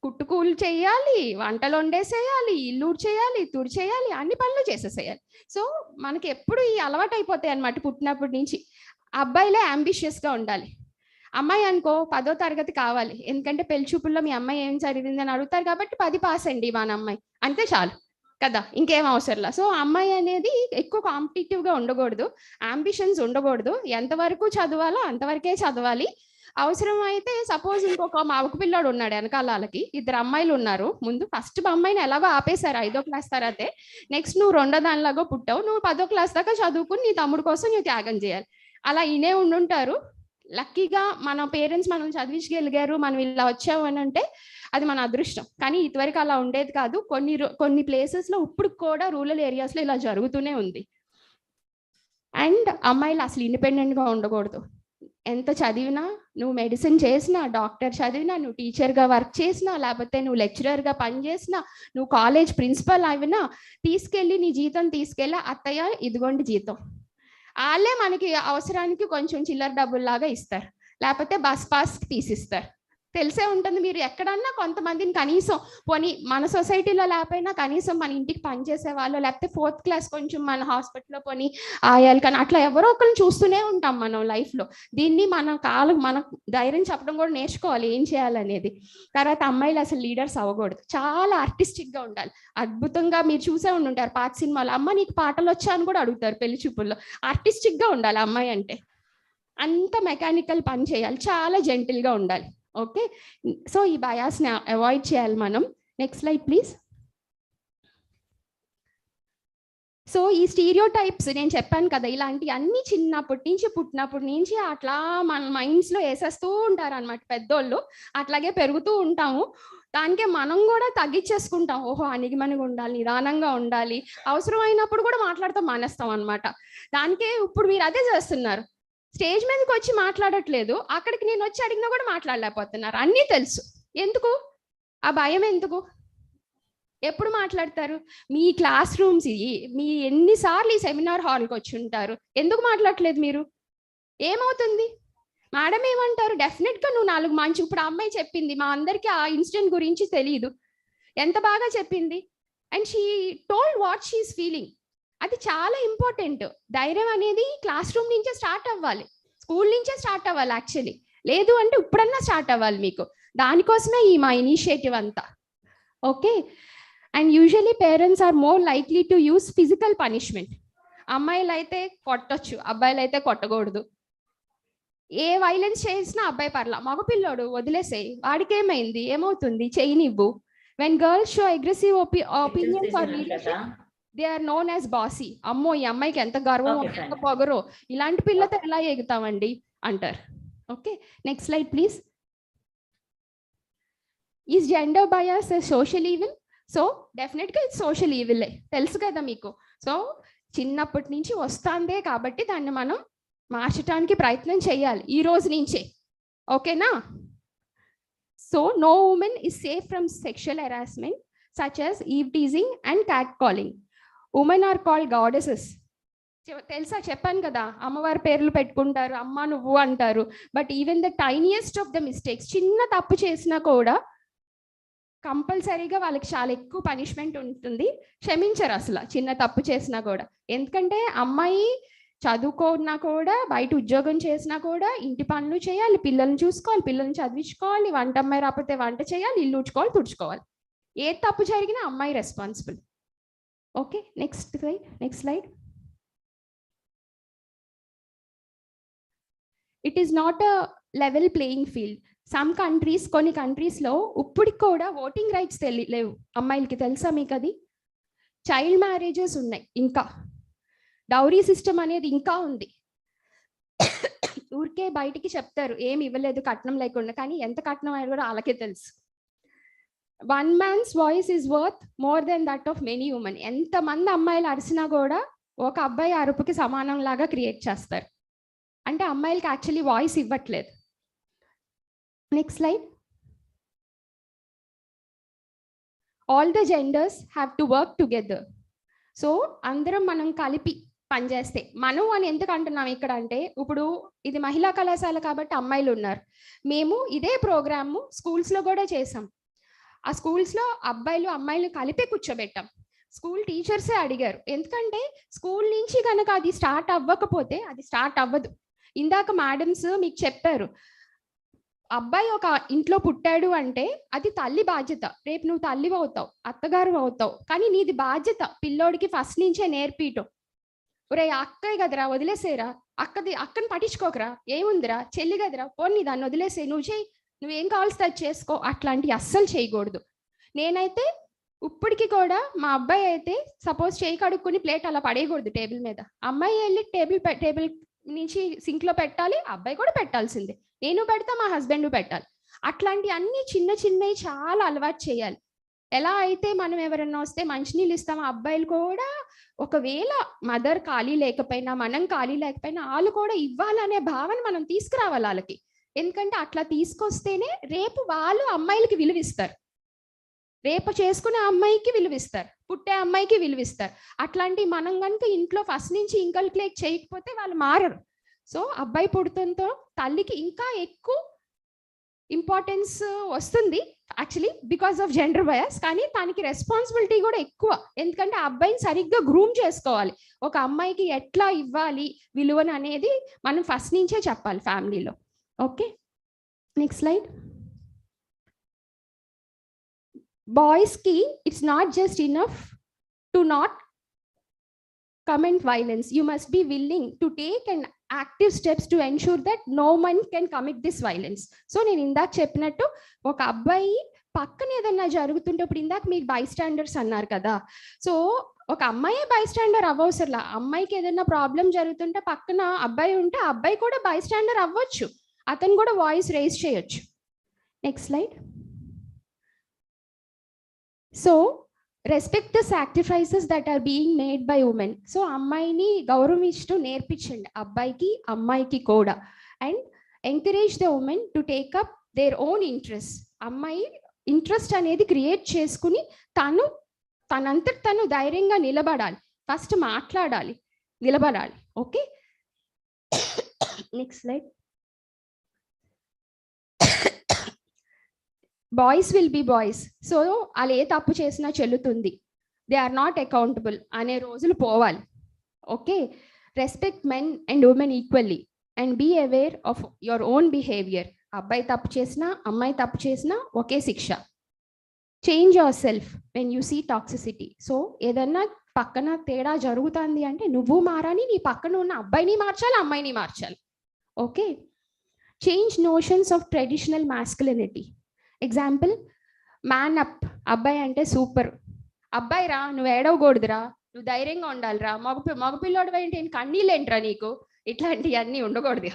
కుట్టుకూలు చేయాలి, వంటలు వండేసేయాలి, ఇల్లు చేయాలి, తుడి చేయాలి, అన్ని పనులు చేసేసేయాలి. సో మనకి ఎప్పుడు ఈ అలవాటు అయిపోతాయి అన్నమాట పుట్టినప్పటి నుంచి. అబ్బాయిలే అంబిషియస్గా ఉండాలి. అమ్మాయి అనుకో 10వ తరగతి కావాలి, ఎందుకంటే పెళ్లి చూపుల్లో మీ అమ్మాయి ఏం చదివింది అని అడుగుతారు కాబట్టి 10 పాస్ అండి మన అమ్మాయి, అంతే చాలు కదా, ఇంకేం అవసరంలా. సో అమ్మాయి అనేది ఎక్కువ కాంపిటేటివ్గా ఉండకూడదు, అంబిషన్స్ ఉండకూడదు, ఎంతవరకు చదవాలో అంతవరకే చదవాలి. అవసరం అయితే సపోజ్ ఇంకొక మగ పిల్లాడు ఉన్నాడు వెనకాల, వాళ్ళకి 2 అమ్మాయిలు ఉన్నారు, ముందు ఫస్ట్ అమ్మాయిని ఎలాగో ఆపేశారు 5వ క్లాస్ తర్వాతే, నెక్స్ట్ నువ్వు 2వ దానిలాగో పుట్టావు, నువ్వు 10వ క్లాస్ దాకా చదువుకుని నీ తమ్ముడు కోసం నువ్వు త్యాగం చేయాలి. అలా ఇనే ఉండుంటారు. లక్కీగా మన పేరెంట్స్ మనం చదివించగలిగారు, మనం ఇలా వచ్చాము అని అంటే అది మన అదృష్టం. కానీ ఇదివరకు అలా ఉండేది కాదు. కొన్ని ప్లేసెస్లో ఇప్పుడు కూడా రూరల్ ఏరియాస్లో ఇలా జరుగుతూనే ఉంది. అండ్ అమ్మాయిలు అసలు ఇండిపెండెంట్గా ఉండకూడదు. ఎంత చదివినా, నువ్వు మెడిసిన్ చేసినా, డాక్టర్ చదివినా, నువ్వు టీచర్గా వర్క్ చేసినా, లేకపోతే నువ్వు లెక్చరర్గా పనిచేసినా, నువ్వు కాలేజ్ ప్రిన్సిపల్ అయినా తీసుకెళ్ళి నీ జీతం తీసుకెళ్ళి అత్తయ్య ఇదిగోండి జీతం, వాళ్ళే మనకి అవసరానికి కొంచెం చిల్లర డబ్బుల్లాగా ఇస్తారు, లేకపోతే బస్ పాస్ తీసిస్తారు. తెలిసే ఉంటుంది. మీరు ఎక్కడన్నా కొంతమందిని కనీసం పోనీ మన సొసైటీలో లేకపోయినా కనీసం మన ఇంటికి పనిచేసే వాళ్ళు, లేకపోతే 4th క్లాస్ కొంచెం మన హాస్పిటల్లో పోనీ ఆయాలు కానీ అట్లా ఎవరో ఒకరిని చూస్తూనే ఉంటాం మనం లైఫ్లో. దీన్ని మన ధైర్యం చెప్పడం కూడా నేర్చుకోవాలి ఏం చేయాలనేది. తర్వాత అమ్మాయిలు అసలు లీడర్స్ అవ్వకూడదు, చాలా ఆర్టిస్టిక్గా ఉండాలి. అద్భుతంగా మీరు చూసే ఉంటారు పాత సినిమాలో, అమ్మ నీకు పాటలు వచ్చా అని కూడా అడుగుతారు పెళ్లి చూపుల్లో. ఆర్టిస్టిక్గా ఉండాలి అమ్మాయి అంటే, అంత మెకానికల్ పని చేయాలి, చాలా జెంటిల్గా ఉండాలి. ఓకే, సో ఈ బయాస్ని అవాయిడ్ చేయాలి మనం. Next slide please. సో ఈ స్టీరియోటైప్స్ నేను చెప్పాను కదా, ఇలాంటి అన్ని పుట్టినప్పటి నుంచి అట్లా మన మైండ్స్లో వేసేస్తూ ఉంటారు అనమాట పెద్దోళ్ళు. అట్లాగే పెరుగుతూ ఉంటాము. దానికే మనం కూడా తగ్గించేసుకుంటాం. ఓహో అణిగిమణిగా ఉండాలి, నిదానంగా ఉండాలి, అవసరం అయినప్పుడు కూడా మాట్లాడతాం మానేస్తాం అనమాట. దానికే ఇప్పుడు మీరు అదే చేస్తున్నారు. స్టేజ్ మీదకి వచ్చి మాట్లాడట్లేదు, అక్కడికి నేను వచ్చి అడిగినా కూడా మాట్లాడలేకపోతున్నారు. అన్నీ తెలుసు. ఎందుకు ఆ భయం? ఎందుకు? ఎప్పుడు మాట్లాడతారు? మీ క్లాస్ రూమ్స్ మీ ఎన్నిసార్లు ఈ సెమినార్ హాల్కి వచ్చి ఉంటారు, ఎందుకు మాట్లాడట్లేదు మీరు? ఏమవుతుంది? మేడం ఏమంటారు? డెఫినెట్గా నువ్వు 4 మంచి, ఇప్పుడు అమ్మాయి చెప్పింది, మా అందరికీ ఆ ఇన్సిడెంట్ గురించి తెలియదు, ఎంత బాగా చెప్పింది. And she told what she is feeling. అది చాలా ఇంపార్టెంట్. ధైర్యం అనేది క్లాస్ రూమ్ నుంచే స్టార్ట్ అవ్వాలి, స్కూల్ నుంచే స్టార్ట్ అవ్వాలి యాక్చువల్లీ. లేదు అంటే ఇప్పుడన్నా స్టార్ట్ అవ్వాలి మీకు. దానికోసమే ఈ మా ఇనిషియేటివ్ అంతా. Okay, and usually parents are more likely to use physical punishment. అమ్మాయిలు అయితే కొట్టొచ్చు, అబ్బాయిలు అయితే కొట్టకూడదు. ఏ వైలెన్స్ చేసినా అబ్బాయి పర్లా, మగపిల్లోడు వదిలేసేయి, వాడికి ఏమైంది, ఏమవుతుంది, చేయనివ్వు. When girls show aggressive opinions or leadership, they are known as bossy. అమ్మో ఈ అమ్మాయికి ఎంత గర్వం, ఎంత పొగరో, ఇలాంటి పిల్లతో ఎలా ఎగుతామండి అంటారు. Okay, next slide please. Is gender bias social evil? So డెఫినెట్గా ఇది సోషల్ ఈవిలే, తెలుసు కదా మీకు. సో చిన్నప్పటి నుంచి వస్తుందే కాబట్టి దాన్ని మనం మార్చడానికి ప్రయత్నం చేయాలి ఈ రోజు నుంచే. ఓకేనా? So no women is safe from sexual harassment such as eve teasing and cat calling. Women are called goddesses. తెలుసా, చెప్పాను కదా, అమ్మవారి పేర్లు పెట్టుకుంటారు, అమ్మ నువ్వు అంటారు. But even the tiniest of the mistakes, చిన్న తప్పు చేసినా కూడా కంపల్సరీగా వాళ్ళకి చాలా ఎక్కువ పనిష్మెంట్ ఉంటుంది. క్షమించరు అసలు చిన్న తప్పు చేసినా కూడా. ఎందుకంటే అమ్మాయి చదువుకున్నా కూడా, బయట ఉద్యోగం చేసినా కూడా ఇంటి పనులు చేయాలి, పిల్లల్ని చూసుకోవాలి, పిల్లల్ని చదివించుకోవాలి, వంట అమ్మాయి రాకపోతే వంట చేయాలి, ఇల్లు ఊడ్చుకోవాలి, తుడుచుకోవాలి. ఏ తప్పు జరిగినా అమ్మాయి responsible. Okay, next slide. It is not a level playing field. Some countries, కొన్ని కంట్రీస్లో ఇప్పటికి కూడా ఓటింగ్ రైట్స్ లేవు అమ్మాయిలకి, తెలుసా మీకు అది? చైల్డ్ మ్యారేజెస్ ఉన్నాయి, ఇంకా డౌరీ సిస్టమ్ అనేది ఇంకా ఉంది. ఊరికే బయటికి చెప్తారు ఏమి ఇవ్వలేదు కట్నం లేకుండా, కానీ ఎంత కట్నం అయ్యారు కూడా వాళ్ళకే తెలుసు. One man's voice is worth more than that of many women. ఎంతమంది అమ్మాయిలు అరిసినా కూడా ఒక అబ్బాయి అరుపుకి సమానంలాగా క్రియేట్ చేస్తారు. అంటే అమ్మాయిలకి యాక్చువల్లీ వాయిస్ ఇవ్వట్లేదు. Next slide. All the genders have to work together. So అందరం మనం కలిపి పనిచేస్తే, మనం అని ఎందుకు అంటున్నాం ఇక్కడ అంటే, ఇప్పుడు ఇది మహిళా కళాశాల కాబట్టి అమ్మాయిలు ఉన్నారు. మేము ఇదే ప్రోగ్రాము స్కూల్స్లో కూడా చేసాం. ఆ స్కూల్స్లో అబ్బాయిలు అమ్మాయిలు కలిపి కూర్చోబెట్టాం. స్కూల్ టీచర్సే అడిగారు, ఎందుకంటే స్కూల్ నుంచి కనుక అది స్టార్ట్ అవ్వకపోతే అది స్టార్ట్ అవ్వదు. ఇందాక మేడమ్స్ మీకు చెప్పారు, అబ్బాయి ఒక ఇంట్లో పుట్టాడు అంటే అది తల్లి బాధ్యత. రేపు నువ్వు తల్లి అవుతావు, అత్తగారు అవుతావు, కానీ నీది బాధ్యత పిల్లోడికి ఫస్ట్ నుంచే నేర్పియటం. ఒరే అక్కయ్య కదరా వదిలేసేరా, అక్కని పట్టించుకోకరా, ఏముందిరా చెల్లి కదరా పోనీ దాన్ని వదిలేసే, నువ్వు చేయి, నువ్వేం కావాల్సి అది చేసుకో, అట్లాంటివి అస్సలు చేయకూడదు. నేనైతే ఇప్పటికి కూడా మా అబ్బాయి అయితే సపోజ్ చేయి కడుక్కొని ప్లేట్ అలా పడేయకూడదు టేబుల్ మీద. అమ్మాయి వెళ్ళి టేబుల్ నుంచి సింక్లో పెట్టాలి, అబ్బాయి కూడా పెట్టాల్సిందే. నేను పెడతా, మా హస్బెండ్ పెట్టాలి. అట్లాంటి అన్ని చిన్న చిన్నవి చాలా అలవాటు చేయాలి. ఎలా అయితే మనం ఎవరన్నా వస్తే మంచినీళ్ళు ఇస్తామో, అబ్బాయిలు కూడా ఒకవేళ మదర్ ఖాళీ లేకపోయినా, మనం ఖాళీ లేకపోయినా వాళ్ళు కూడా ఇవ్వాలనే భావన మనం తీసుకురావాలి వాళ్ళకి. ఎందుకంటే అట్లా తీసుకొస్తేనే రేపు వాళ్ళు అమ్మాయిలకి విలువిస్తారు, రేపు చేసుకునే అమ్మాయికి విలువిస్తారు, పుట్టే అమ్మాయికి విలువిస్తారు. అట్లాంటి మనం కనుక ఇంట్లో ఫస్ట్ నుంచి ఇంకల్కులేట్ చేయకపోతే వాళ్ళు మారరు. సో అబ్బాయి పుడుతుంతో తల్లికి ఇంకా ఎక్కువ ఇంపార్టెన్స్ వస్తుంది actually because of gender bias. కానీ దానికి రెస్పాన్సిబిలిటీ కూడా ఎక్కువ, ఎందుకంటే ఆ అబ్బాయిని సరిగ్గా గ్రూమ్ చేసుకోవాలి. ఒక అమ్మాయికి ఎట్లా ఇవ్వాలి విలువను అనేది మనం ఫస్ట్ నుంచే చెప్పాలి ఫ్యామిలీలో. Okay, next slide. బాయ్స్ కి it's not just enough to not commit violence. You must be willing to take an active steps to ensure that no one can commit this violence. So నేను ఇందాక చెప్పినట్టు ఒక అబ్బాయి పక్కన ఏదన్నా జరుగుతుంటప్పుడు, ఇందాక మీకు బై స్టాండర్స్ అన్నారు కదా, సో ఒక అమ్మాయి బై స్టాండర్ అవ్వవసరలా. అమ్మాయికి ఏదైనా ప్రాబ్లం జరుగుతుంటే పక్కన అబ్బాయి ఉంటే అబ్బాయి కూడా బై స్టాండర్ అవ్వచ్చు, అతను కూడా వాయిస్ రేజ్ చేయొచ్చు. Next slide. So respect the sacrifices that are being made by women. So అమ్మాయిని గౌరవిస్తూ నేర్పించండి అబ్బాయికి అమ్మాయికి కూడా. And encourage the women to take up their own interest. అమ్మాయి ఇంట్రెస్ట్ అనేది క్రియేట్ చేసుకుని తనంతట తను ధైర్యంగా నిలబడాలి, ఫస్ట్ మాట్లాడాలి, నిలబడాలి. Okay, next slide. Boys will be boys. So వాళ్ళు ఏ తప్పు చేసినా చెల్లుతుంది, దే ఆర్ నాట్ అకౌంటబుల్ అనే రోజులు పోవాలి. Okay, respect men and women equally and be aware of your own behaviour. అబ్బాయి తప్పు చేసినా అమ్మాయి తప్పు చేసినా ఒకే శిక్ష. Change yourself when you see toxicity. So ఏదన్నా పక్కన తేడా జరుగుతుంది అంటే నువ్వు మారాని, నీ పక్కన ఉన్న అబ్బాయిని మార్చాలి, అమ్మాయిని మార్చాలి. Okay, change notions of traditional masculinity. Example, man up. అబ్బాయి అంటే సూపర్, అబ్బాయి రా నువ్వు ఏడవకూడదురా, నువ్వు ధైర్యంగా ఉండాలిరా, మగపిల్లోడు ఏంటి కన్నీళ్ళు ఏంట్రా నీకు, ఇట్లాంటివన్నీ ఉండకూడదు.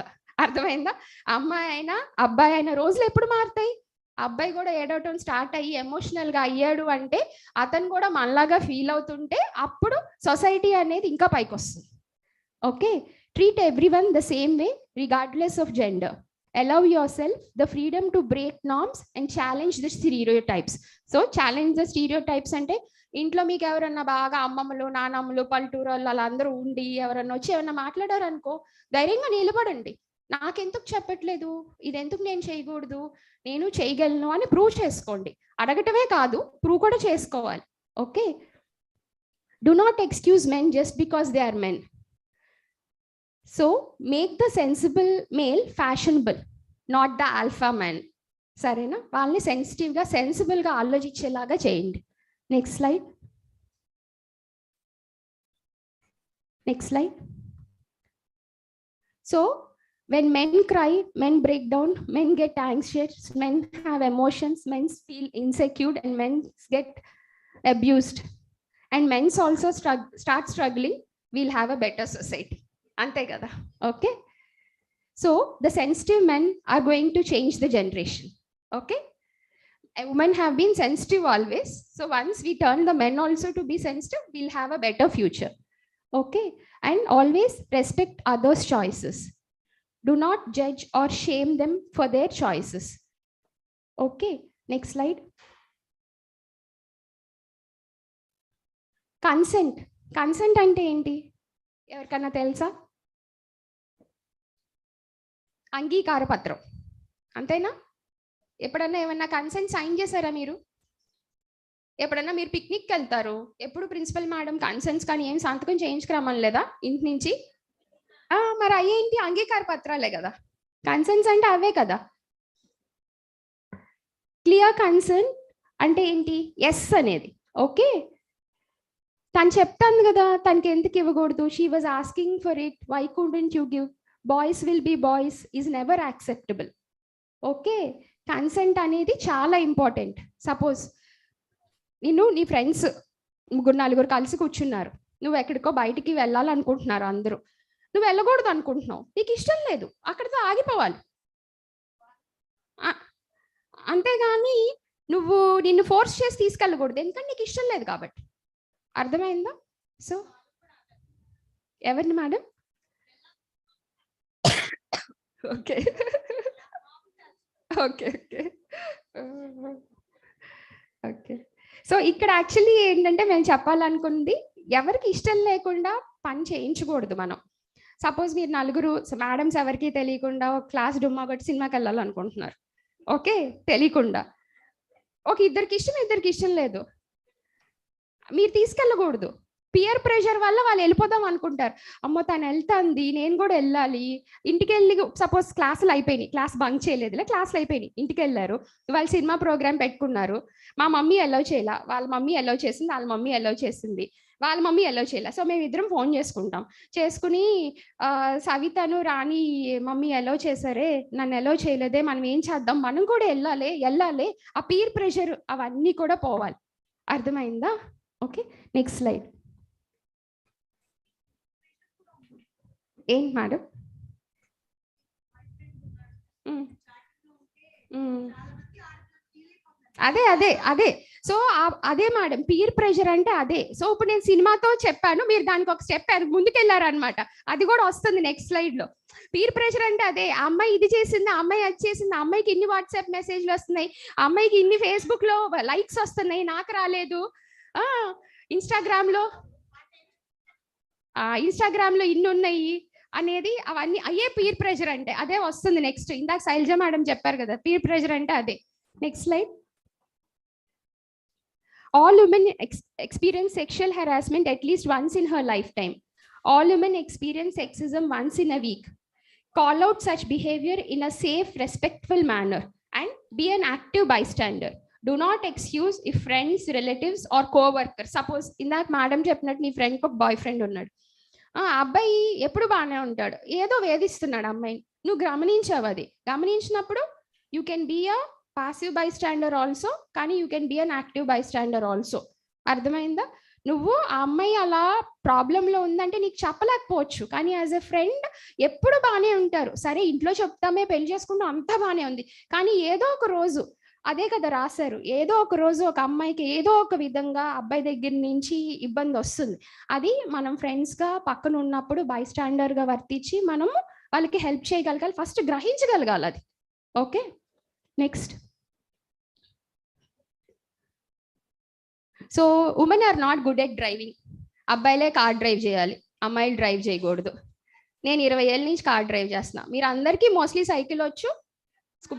అర్థమైందా? అమ్మాయి అయినా అబ్బాయి అయినా రోజులు ఎప్పుడు మారుతాయి. అబ్బాయి కూడా ఏడవటం స్టార్ట్ అయ్యి ఎమోషనల్గా అయ్యాడు అంటే అతను కూడా మనలాగా ఫీల్ అవుతుంటే అప్పుడు సొసైటీ అనేది ఇంకా పైకి వస్తుంది. Okay, treat everyone the same way regardless of gender. Allow yourself the freedom to break norms and challenge the stereotypes. So challenge the stereotypes అంటే ఇంట్లో మీకు ఎవరన్నా బాగా అమ్మమ్మలు నానమ్మలు పల్లెటూరు వాళ్ళు అందరూ ఉండి ఎవరన్నా వచ్చి ఏమన్నా మాట్లాడారు అనుకో, ధైర్యంగా నిలబడండి. నాకెందుకు చెప్పట్లేదు, ఇది ఎందుకు నేను చేయకూడదు, నేను చేయగలను అని ప్రూవ్ చేసుకోండి. అడగటమే కాదు, ప్రూవ్ కూడా చేసుకోవాలి. Okay, do not excuse men just because they are men. So make the sensible male fashionable, not the alpha man. సరేనా? వాళ్ళని సెన్సిటివ్గా సెన్సిబుల్గా ఆలోచించేలాగా చేయండి. Next slide. Next slide. So when men cry, men break down, men get anxious, men have emotions, men feel insecure and men get abused and men also start struggling, we'll have a better society. అంతే కదా? Okay, so the sensitive men are going to change the generation. Okay, women have been sensitive always, so once we turn the men also to be sensitive, we'll have a better future. Okay, and always respect others' choices. Do not judge or shame them for their choices. Okay, next slide. Consent. Consent అంటే ఏంటి ఎవరికన్నా తెలుసా? అంగీకార పత్రం, అంతేనా? ఎప్పుడన్నా ఏమన్నా consent sign చేశారా మీరు? ఎప్పుడన్నా మీరు పిక్నిక్కి వెళ్తారు, ఎప్పుడు ప్రిన్సిపల్ మేడం కన్సెంట్స్ కానీ ఏం సంతకం చేయించుకురామని లేదా ఇంటి నుంచి? మరి అయ్యేంటి అంగీకార పత్రాలే కదా. కన్సెంట్స్ అంటే అవే కదా. క్లియర్ కన్సెంట్ అంటే ఏంటి? ఎస్ అనేది. ఓకే, తను చెప్తాను కదా తనకి ఎందుకు ఇవ్వకూడదు, she was asking for it, why couldn't you give, boys will be boys is never acceptable. Okay, consent అనేది చాలా ఇంపార్టెంట్. సపోజ్ నీ ఫ్రెండ్స్ 3-4 కలిసి కూర్చున్నారు, నువ్వు ఎక్కడికో బయటికి వెళ్ళాలనుకుంటున్నారు అందరూ, నువ్వు వెళ్ళకూడదు అనుకుంటున్నావు, నీకు ఇష్టం లేదు, అక్కడితో ఆగిపోవాలి. అంతేగాని నువ్వు నిన్ను ఫోర్స్ చేసి తీసుకెళ్ళకూడదు, ఎందుకంటే నీకు ఇష్టం లేదు కాబట్టి. అర్థమైందా? సో ఎవరిని madam? Okay okay okay okay. So ఇక్కడ యాక్చువల్లీ ఏంటంటే మేము చెప్పాలనుకుంది, ఎవరికి ఇష్టం లేకుండా పని చేయించకూడదు మనం. సపోజ్ మీరు నలుగురు మేడమ్స్ ఎవరికి తెలియకుండా ఒక క్లాస్ డుమ్మా కొట్టి సినిమాకి వెళ్ళాలనుకుంటున్నారు, ఓకే, తెలియకుండా. ఒక ఇద్దరికి ఇష్టం లేదు, మీరు తీసుకెళ్ళకూడదు. పియర్ ప్రెషర్ వల్ల వాళ్ళు వెళ్ళిపోదాం అనుకుంటారు. అమ్మో తను వెళ్తాంది, నేను కూడా వెళ్ళాలి. ఇంటికి వెళ్ళి సపోజ్ క్లాసులు అయిపోయినాయి, క్లాస్ బంక్ చేయలేదులే, క్లాసులు అయిపోయినాయి, ఇంటికి వెళ్ళారు, వాళ్ళు సినిమా ప్రోగ్రామ్ పెట్టుకున్నారు. మా మమ్మీ ఎలో చేయాల, వాళ్ళ మమ్మీ ఎలో చేసింది, వాళ్ళ మమ్మీ ఎలో చేసింది, వాళ్ళ మమ్మీ ఎలో చేయాల. సో మేము ఇద్దరం ఫోన్ చేసుకుని సవితను రాణి మమ్మీ ఎలో చేశారే, నన్ను ఎలో చేయలేదే, మనం ఏం చేద్దాం, మనం కూడా వెళ్ళాలి. ఆ పీర్ ప్రెషర్ అవన్నీ కూడా పోవాలి. అర్థమైందా? Okay, next slide. ఏంటి మేడం? అదే సో అదే మేడం, పీర్ ప్రెషర్ అంటే అదే. సో ఇప్పుడు నేను సినిమాతో చెప్పాను, మీరు దానికి ఒక స్టెప్ ముందుకెళ్ళారనమాట. అది కూడా వస్తుంది నెక్స్ట్ స్లైడ్ లో. పీర్ ప్రెషర్ అంటే అదే, ఆ అమ్మాయి ఇది చేసింది, ఆ అమ్మాయి అది చేసింది, ఆ అమ్మాయికి ఇన్ని వాట్సాప్ మెసేజ్లు వస్తున్నాయి, ఆ అమ్మాయికి ఇన్ని ఫేస్బుక్ లో లైక్స్ వస్తున్నాయి, నాకు రాలేదు. ఇన్స్టాగ్రామ్ లో ఇన్ని ఉన్నాయి అనేది, అవన్నీ అయ్యే పీర్ ప్రెషర్ అంటే. అదే వస్తుంది నెక్స్ట్. ఇందాక శైలజ మేడం చెప్పారు కదా, పీర్ ప్రెషర్ అంటే అదే. Next slide. All women experience sexual harassment at least once in her lifetime. All women experience sexism once in a week. Call out such behavior in a safe, respectful manner and be an active bystander. Do not excuse if friends, relatives or co-workers. Suppose ఇందాక madam చెప్పినట్టు నీ ఫ్రెండ్కి ఒక boy friend ఉన్నాడు, అబ్బాయి ఎప్పుడు బాగానే ఉంటాడు, ఏదో వేధిస్తున్నాడు అమ్మాయిని, నువ్వు గమనించావు. అది గమనించినప్పుడు you can be a passive bystander also, కానీ you can be an active bystander also. అర్థమైందా? నువ్వు ఆ అమ్మాయి అలా ప్రాబ్లంలో ఉందంటే నీకు చెప్పలేకపోవచ్చు, కానీ యాజ్ ఎ ఫ్రెండ్ ఎప్పుడు బాగానే ఉంటారు. సరే ఇంట్లో చెప్తామే, పెళ్లి చేసుకుంటాం, అంతా బాగానే ఉంది, కానీ ఏదో ఒక రోజు, అదే కదా రాశారు, ఏదో ఒక రోజు ఒక అమ్మాయికి ఏదో ఒక విధంగా అబ్బాయి దగ్గర నుంచి ఇబ్బంది వస్తుంది. అది మనం ఫ్రెండ్స్గా పక్కన ఉన్నప్పుడు బై స్టాండర్గా వర్తించి మనము వాళ్ళకి హెల్ప్ చేయగలగాలి, ఫస్ట్ గ్రహించగలగాలి అది. Okay, next. So women are not good at driving. అబ్బాయిలే కార్ డ్రైవ్ చేయాలి, అమ్మాయిలు డ్రైవ్ చేయకూడదు. నేను 20 ఏళ్ళ నుంచి కార్ డ్రైవ్ చేస్తున్నా, మీరు అందరికీ మోస్ట్లీ సైకిల్ వచ్చు,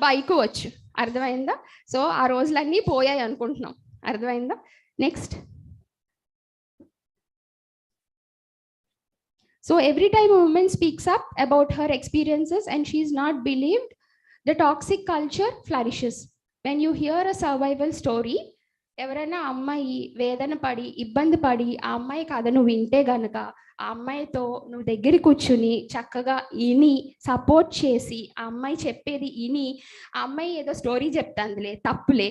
బైక్ వచ్చు. అర్థమైందా? సో ఆ రోజులన్నీ పోయాయి అనుకుంటున్నాం. అర్థమైందా? Next. So every time a woman speaks up about her experiences and she is not believed, the toxic culture flourishes. When you hear a survival story, ఎవరైనా అమ్మాయి వేదన పడి ఇబ్బంది పడి ఆ అమ్మాయి కథ నువ్వు వింటే గనక, ఆ అమ్మాయితో నువ్వు దగ్గర కూర్చుని చక్కగా ఇని సపోర్ట్ చేసి, ఆ అమ్మాయి చెప్పేది ఇని, ఆ అమ్మాయి ఏదో స్టోరీ చెప్తాందిలే తప్పులే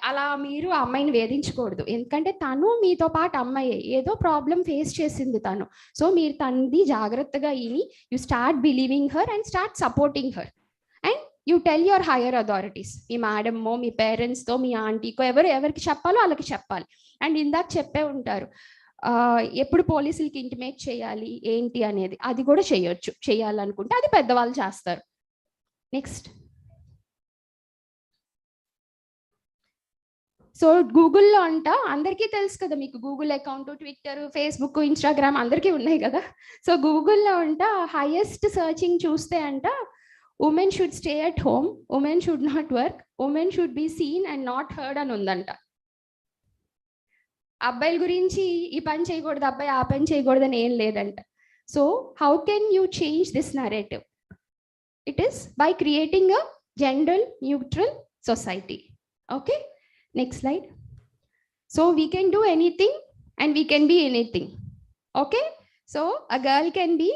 అలా మీరు ఆ అమ్మాయిని వేధించకూడదు. ఎందుకంటే తను మీతో పాటు అమ్మాయి ఏదో ప్రాబ్లం ఫేస్ చేసింది తను. సో మీరు తనది జాగ్రత్తగా ఇని, you start believing her and start supporting her. And you tell your higher authorities, మీ మేడమ్మో, మీ పేరెంట్స్తో, మీ ఆంటీకో, ఎవరికి చెప్పాలో వాళ్ళకి చెప్పాలి. అండ్ ఇందాక చెప్పే ఉంటారు ఎప్పుడు పోలీసులకి ఇంటిమేట్ చేయాలి ఏంటి అనేది, అది కూడా చేయొచ్చు, చేయాలనుకుంటే అది పెద్దవాళ్ళు చేస్తారు. నెక్స్ట్. సో గూగుల్లో అంట అందరికీ తెలుసు కదా, మీకు Google account, Twitter, Facebook, Instagram అందరికీ ఉన్నాయి కదా. సో గూగుల్లో అంట హైయెస్ట్ సర్చింగ్ చూస్తే అంట, women should stay at home, women should not work, women should be seen and not heard అని ఉందంట. అబ్బాయిల గురించి ఈ పని చేయకూడదు, అబ్బాయి ఆ పని చేయకూడదు అని ఏం లేదంట. So how can you change this narrative? It is by creating a gender neutral society. Okay, next slide. So we can do anything and we can be anything. Okay, so a girl can be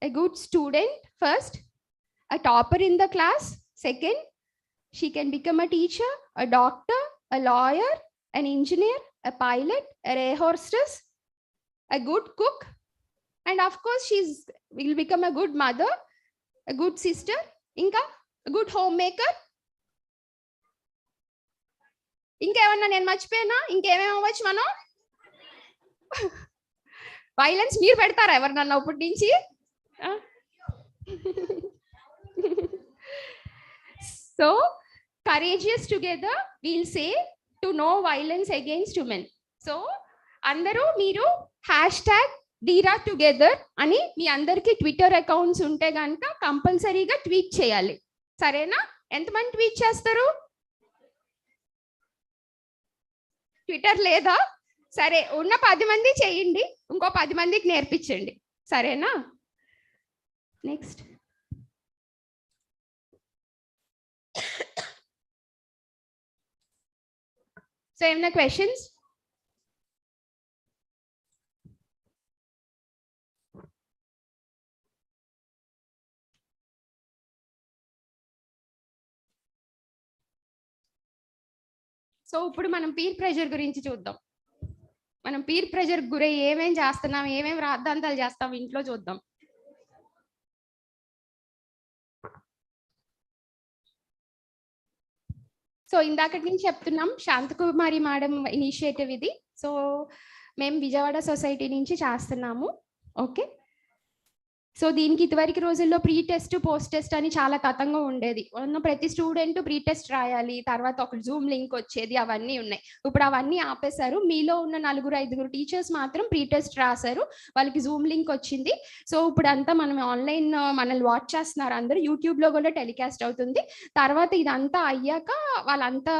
a good student first, a topper in the class second, she can become a teacher, a doctor, a lawyer, an engineer, a pilot, a air hostess, a good cook, and of course will become a good mother, a good sister, ఇంకా a good homemaker. ఇంకేమన్నా నేను మర్చిపోయినా? ఇంకేమేమి అవ్వచ్చు మనం? Violence మీరు పెడతారా ఎవరినన్నా ఇప్పటి నుంచి? So courageous together we'll say to no violence against women. So అందరూ మీరు #Dheera together అని మీ అందరికి ట్విట్టర్ అకౌంట్స్ ఉంటే కనుక కంపల్సరీగా ట్వీట్ చేయాలి, సరేనా? ఎంతమంది ట్వీట్ చేస్తారు? ట్విట్టర్ లేదా? సరే, ఉన్న 10 మంది చేయండి, ఇంకో 10 మందికి నేర్పించండి, సరేనా? నెక్స్ట్. సో ఏమైనా క్వశ్చన్స్? సో ఇప్పుడు మనం పీర్ ప్రెషర్ గురించి చూద్దాం. మనం పీర్ ప్రెషర్ గురై ఏమేం చేస్తున్నాం, ఏమేం రాద్ధాంతాలు చేస్తాం ఇంట్లో చూద్దాం. సో ఇందాకటి నుంచి చెప్తున్నాం, శాంతకుమారి మేడం ఇనిషియేటివ్ ఇది. సో మేము విజయవాడ సొసైటీ నుంచి చేస్తున్నాము. ఓకే, సో దీనికి ఇదివరకు రోజుల్లో ప్రీ టెస్ట్ పోస్ట్ టెస్ట్ అని చాలా కథంగా ఉండేది. ప్రతి స్టూడెంట్ ప్రీ టెస్ట్ రాయాలి, తర్వాత ఒక జూమ్ లింక్ వచ్చేది, అవన్నీ ఉన్నాయి. ఇప్పుడు అవన్నీ ఆపేశారు. మీలో ఉన్న 4-5 టీచర్స్ మాత్రం ప్రీ టెస్ట్ రాశారు, వాళ్ళకి జూమ్ లింక్ వచ్చింది. సో ఇప్పుడు అంతా మనం ఆన్లైన్ మనల్ని వాచ్ చేస్తున్నారు అందరూ, యూట్యూబ్లో కూడా టెలికాస్ట్ అవుతుంది. తర్వాత ఇదంతా అయ్యాక వాళ్ళంతా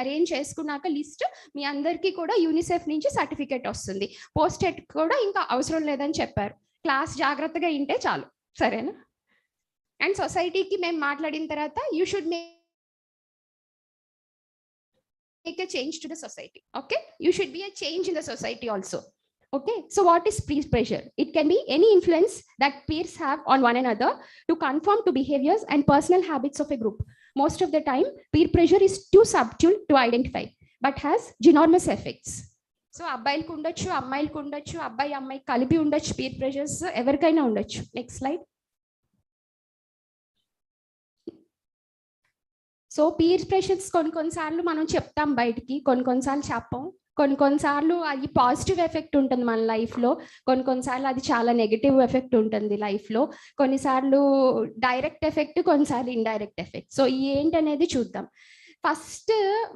అరేంజ్ చేసుకున్నాక లిస్ట్ మీ అందరికీ కూడా యూనిసెఫ్ నుంచి సర్టిఫికేట్ వస్తుంది. పోస్ట్ టెట్ కూడా ఇంకా అవసరం లేదని చెప్పారు. క్లాస్ జాగ్రత్తగా వింటే చాలు, సరేనా? అండ్ సొసైటీకి మేము మాట్లాడిన తర్వాత you should make a change to the society. Okay, you should be a change in the society also. Okay, so what is peer pressure? It can be any influence that peers have on one another to conform to behaviors and personal habits of a group. Most of the time, peer pressure is too subtle to identify, but has ginormous effects. So అబ్బాయిలకు ఉండొచ్చు, అమ్మాయిలకు ఉండొచ్చు, అబ్బాయి అమ్మాయి కలిపి ఉండొచ్చు, peer pressures ఎవరికైనా ఉండొచ్చు. Next slide. So peer pressures కొన్నిసార్లు మనం చెప్తాం బయటికి, కొన్నిసార్లు చెప్పం. కొన్నిసార్లు అది పాజిటివ్ ఎఫెక్ట్ ఉంటుంది మన లైఫ్లో, కొన్నిసార్లు అది చాలా నెగిటివ్ ఎఫెక్ట్ ఉంటుంది లైఫ్లో. కొన్నిసార్లు డైరెక్ట్ ఎఫెక్ట్, కొన్నిసార్లు ఇండైరెక్ట్ ఎఫెక్ట్. సో ఏంటనేది చూద్దాం. ఫస్ట్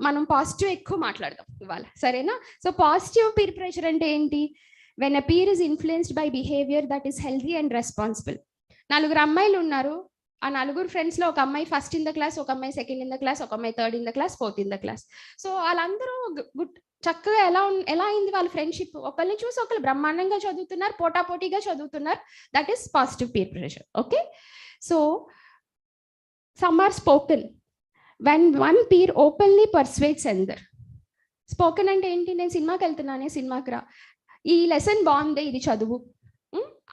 మనం పాజిటివ్ ఎక్కువ మాట్లాడదాం ఇవాళ, సరేనా? సో పాజిటివ్ పీర్ ప్రెషర్ అంటే ఏంటి? When a peer is influenced by behaviour that is healthy and responsible. 4 అమ్మాయిలు ఉన్నారు, ఆ 4 ఫ్రెండ్స్లో ఒక అమ్మాయి ఫస్ట్ ఇన్ ద క్లాస్, ఒక అమ్మాయి సెకండ్ ఇన్ ద క్లాస్, ఒక అమ్మాయి third in the class, fourth in the class. So వాళ్ళందరూ చక్కగా ఎలా అయింది వాళ్ళ ఫ్రెండ్షిప్? ఒకరిని చూసి ఒకరు బ్రహ్మాండంగా చదువుతున్నారు, పోటాపోటీగా చదువుతున్నారు. That is positive peer pressure. Okay, so some are spoken. when one peer openly persuades another. Spoken అంటే ఏంటి? నేను సినిమాకి వెళ్తున్నానే, సినిమాకి రా, ఈ లెసన్ బాగుంది, ఇది చదువు,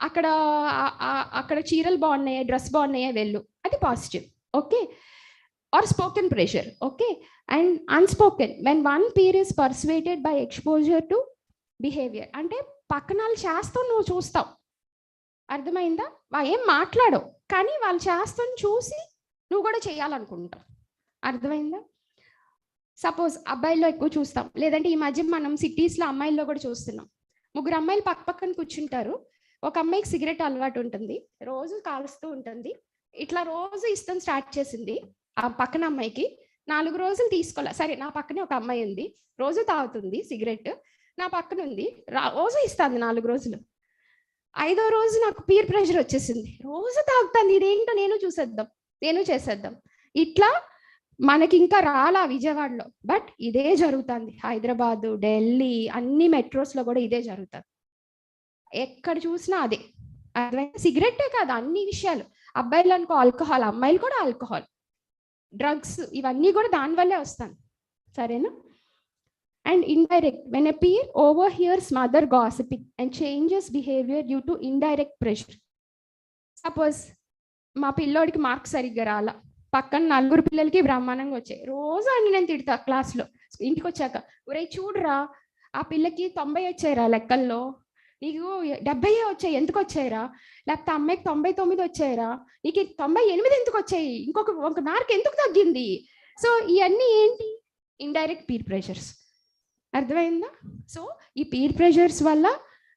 అక్కడ చీరలు బాగున్నాయా, డ్రెస్ బాగున్నాయా, వెళ్ళు, అది positive. Okay, or spoken pressure. Okay, and unspoken, when one peer is persuaded by exposure to behaviour. అంటే పక్కన వాళ్ళు చేస్తావు, నువ్వు చూస్తావు, అర్థమైందా? ఏం మాట్లాడవు, కానీ వాళ్ళు చేస్తాను చూసి నువ్వు కూడా చేయాలనుకుంటావు, అర్థమైందా? సపోజ్ అబ్బాయిల్లో ఎక్కువ చూస్తాం, లేదంటే ఈ మధ్య మనం సిటీస్లో అమ్మాయిల్లో కూడా చూస్తున్నాం. 3 అమ్మాయిలు పక్కన కూర్చుంటారు, ఒక అమ్మాయికి సిగరెట్ అలవాటు ఉంటుంది, రోజు కాలుస్తూ ఉంటుంది. ఇట్లా రోజు ఇష్టం స్టార్ట్ చేసింది ఆ పక్కన అమ్మాయికి. 4 రోజులు తీసుకోలే, సరే నా పక్కనే ఒక అమ్మాయి ఉంది, రోజు తాగుతుంది సిగరెట్, నా పక్కన ఉంది, రోజు ఇస్తుంది 4 రోజులు. 5వ రోజు నాకు పీర్ ప్రెషర్ వచ్చేసింది, రోజు తాగుతాను, ఇదేంటో నేను చేసేద్దాం. ఇట్లా మనకి ఇంకా రాలా విజయవాడలో, బట్ ఇదే జరుగుతుంది. హైదరాబాద్, ఢిల్లీ, అన్ని మెట్రోస్లో కూడా ఇదే జరుగుతుంది. ఎక్కడ చూసినా అదే. సిగరెట్టే కాదు, అన్ని విషయాలు. అబ్బాయిలు అనుకో ఆల్కహాల్, అమ్మాయిలు కూడా ఆల్కహాల్, డ్రగ్స్, ఇవన్నీ కూడా దానివల్లే వస్తాను, సరేనా? And indirect, when a peer overhears mother gossiping and changes behaviour due to indirect pressure. Suppose మా పిల్లోడికి మార్క్స్ సరిగ్గా రాలా, పక్కన 4 పిల్లలకి బ్రహ్మాండంగా వచ్చాయి, రోజు అని నేను తిడతా క్లాస్లో. ఇంటికి వచ్చాక, ఒరే చూడరా, ఆ పిల్లకి 90 వచ్చాయిరా లెక్కల్లో, నీకు 70 వచ్చాయి, ఎందుకు వచ్చాయిరా? లేకపోతే అమ్మాయికి 99 వచ్చాయిరా, నీకు 98 ఎందుకు వచ్చాయి, ఒక మార్క్ ఎందుకు తగ్గింది? సో ఇవన్నీ ఏంటి? Indirect peer pressures. అర్థమైందా? సో ఈ పీర్ ప్రెషర్స్ వల్ల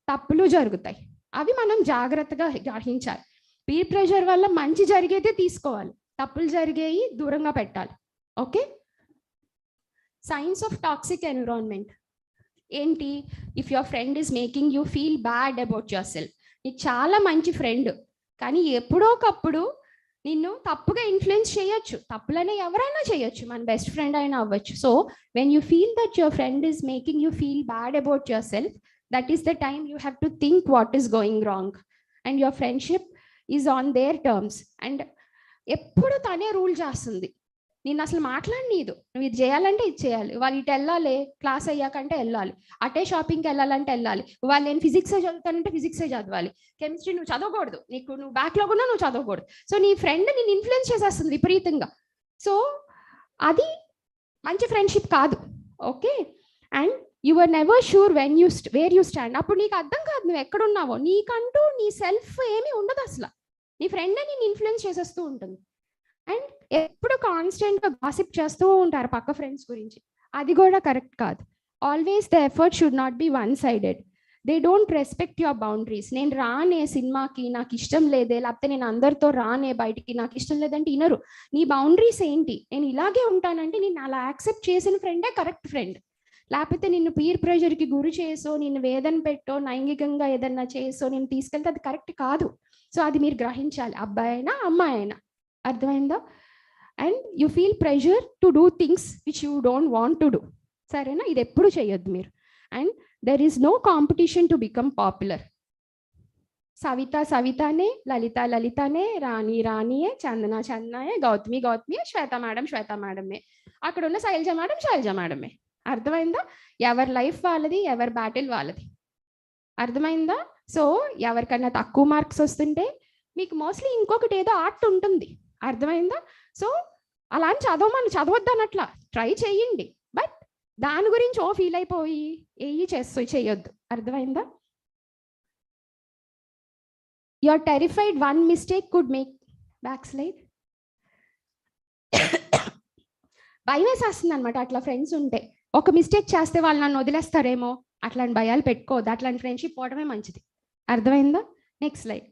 తప్పులు జరుగుతాయి, అవి మనం జాగ్రత్తగా గ్రహించాలి. పీర్ ప్రెషర్ వల్ల మంచి జరిగేదే తీసుకోవాలి, తప్పులు జరిగేవి దూరంగా పెట్టాలి. Okay. Signs of toxic environment ఏంటి? If your friend is making you feel bad about yourself. నీకు చాలా మంచి ఫ్రెండ్ కానీ ఎప్పుడోకప్పుడు నిన్ను తప్పుగా ఇన్ఫ్లుయెన్స్ చేయొచ్చు. తప్పులనే ఎవరైనా చేయొచ్చు, మన బెస్ట్ ఫ్రెండ్ అయినా అవ్వచ్చు. So when you feel that your friend is making you feel bad about your self, that is the time you have to think what is going wrong and your friendship is on their terms. And ఎప్పుడు తనే rule చేస్తుంది, నేను అసలు మాట్లాడనీదు, నువ్వు ఇది చేయాలంటే ఇది చేయాలి, వాళ్ళు ఇటు వెళ్ళాలి, క్లాస్ అయ్యాకంటే వెళ్ళాలి, అటే షాపింగ్కి వెళ్ళాలంటే వెళ్ళాలి, వాళ్ళు నేను ఫిజిక్సే చదువుతానంటే ఫిజిక్సే చదవాలి, కెమిస్ట్రీ నువ్వు చదవకూడదు, నువ్వు బ్యాక్లాగ్ ఉన్నా నువ్వు చదవకూడదు. సో నీ ఫ్రెండ్ నేను ఇన్ఫ్లుయెన్స్ చేసేస్తుంది విపరీతంగా. సో అది మంచి ఫ్రెండ్షిప్ కాదు. Okay. And you are never sure where you stand. అప్పుడు నీకు అర్థం కాదు నువ్వు ఎక్కడున్నావో, నీకంటూ నీ సెల్ఫ్ ఏమీ ఉండదు అసలు, నీ ఫ్రెండ్ నేను ఇన్ఫ్లుయెన్స్ చేసేస్తూ ఉంటుంది. అండ్ ఎప్పుడు కాన్స్టెంట్గా గాసిప్ చేస్తూ ఉంటారు పక్క ఫ్రెండ్స్ గురించి, అది కూడా కరెక్ట్ కాదు. Always the effort should not be one sided. They don't respect your boundaries. నేను రానే సినిమాకి, నాకు ఇష్టం లేదే, లేకపోతే నేను అందరితో రానే బయటికి, నాకు ఇష్టం లేదంటే వినరు. నీ బౌండరీస్ ఏంటి? నేను ఇలాగే ఉంటానంటే నేను అలా యాక్సెప్ట్ చేసిన ఫ్రెండే కరెక్ట్ ఫ్రెండ్. లేకపోతే నిన్ను పీర్ ప్రెషర్కి గురి చేసో, నిన్ను వేదన పెట్టో, లైంగికంగా ఏదన్నా చేసో నేను తీసుకెళ్తే అది కరెక్ట్ కాదు. సో అది మీరు గ్రహించాలి, అబ్బాయి అయినా అమ్మాయి అయినా. అర్థమైందా? And you feel pressure to do things which you don't want to do. సరేనా? ఇది ఎప్పుడు చేయొద్దు మీరు. And there is no competition to become popular. సవితానే, లలితానే, రాణియే, చందనాయే, గౌతమియే, శ్వేత మేడమే, అక్కడ ఉన్న శైలజ మేడమే. అర్థమైందా? ఎవరి లైఫ్ వాళ్ళది, ఎవరి బ్యాటిల్ వాళ్ళది. అర్థమైందా? సో ఎవరికన్నా తక్కువ మార్క్స్ వస్తుంటే మీకు మోస్ట్లీ ఇంకొకటి ఏదో ఆర్ట్ ఉంటుంది. అర్థమైందా? సో అలా అని చదవద్దనట్లా ట్రై చేయండి, బట్ దాని గురించి ఫీల్ అయిపోయి చేయొద్దు. అర్థమైందా? You are terrified one mistake could make back slide. భయం వేసేస్తుంది అనమాట అట్లా ఫ్రెండ్స్ ఉంటే. ఒక మిస్టేక్ చేస్తే వాళ్ళు నన్ను వదిలేస్తారేమో, అట్లాంటి భయాలు పెట్టుకోవద్దు. అట్లాంటి ఫ్రెండ్షిప్ పోవడమే మంచిది. అర్థమైందా? Next slide.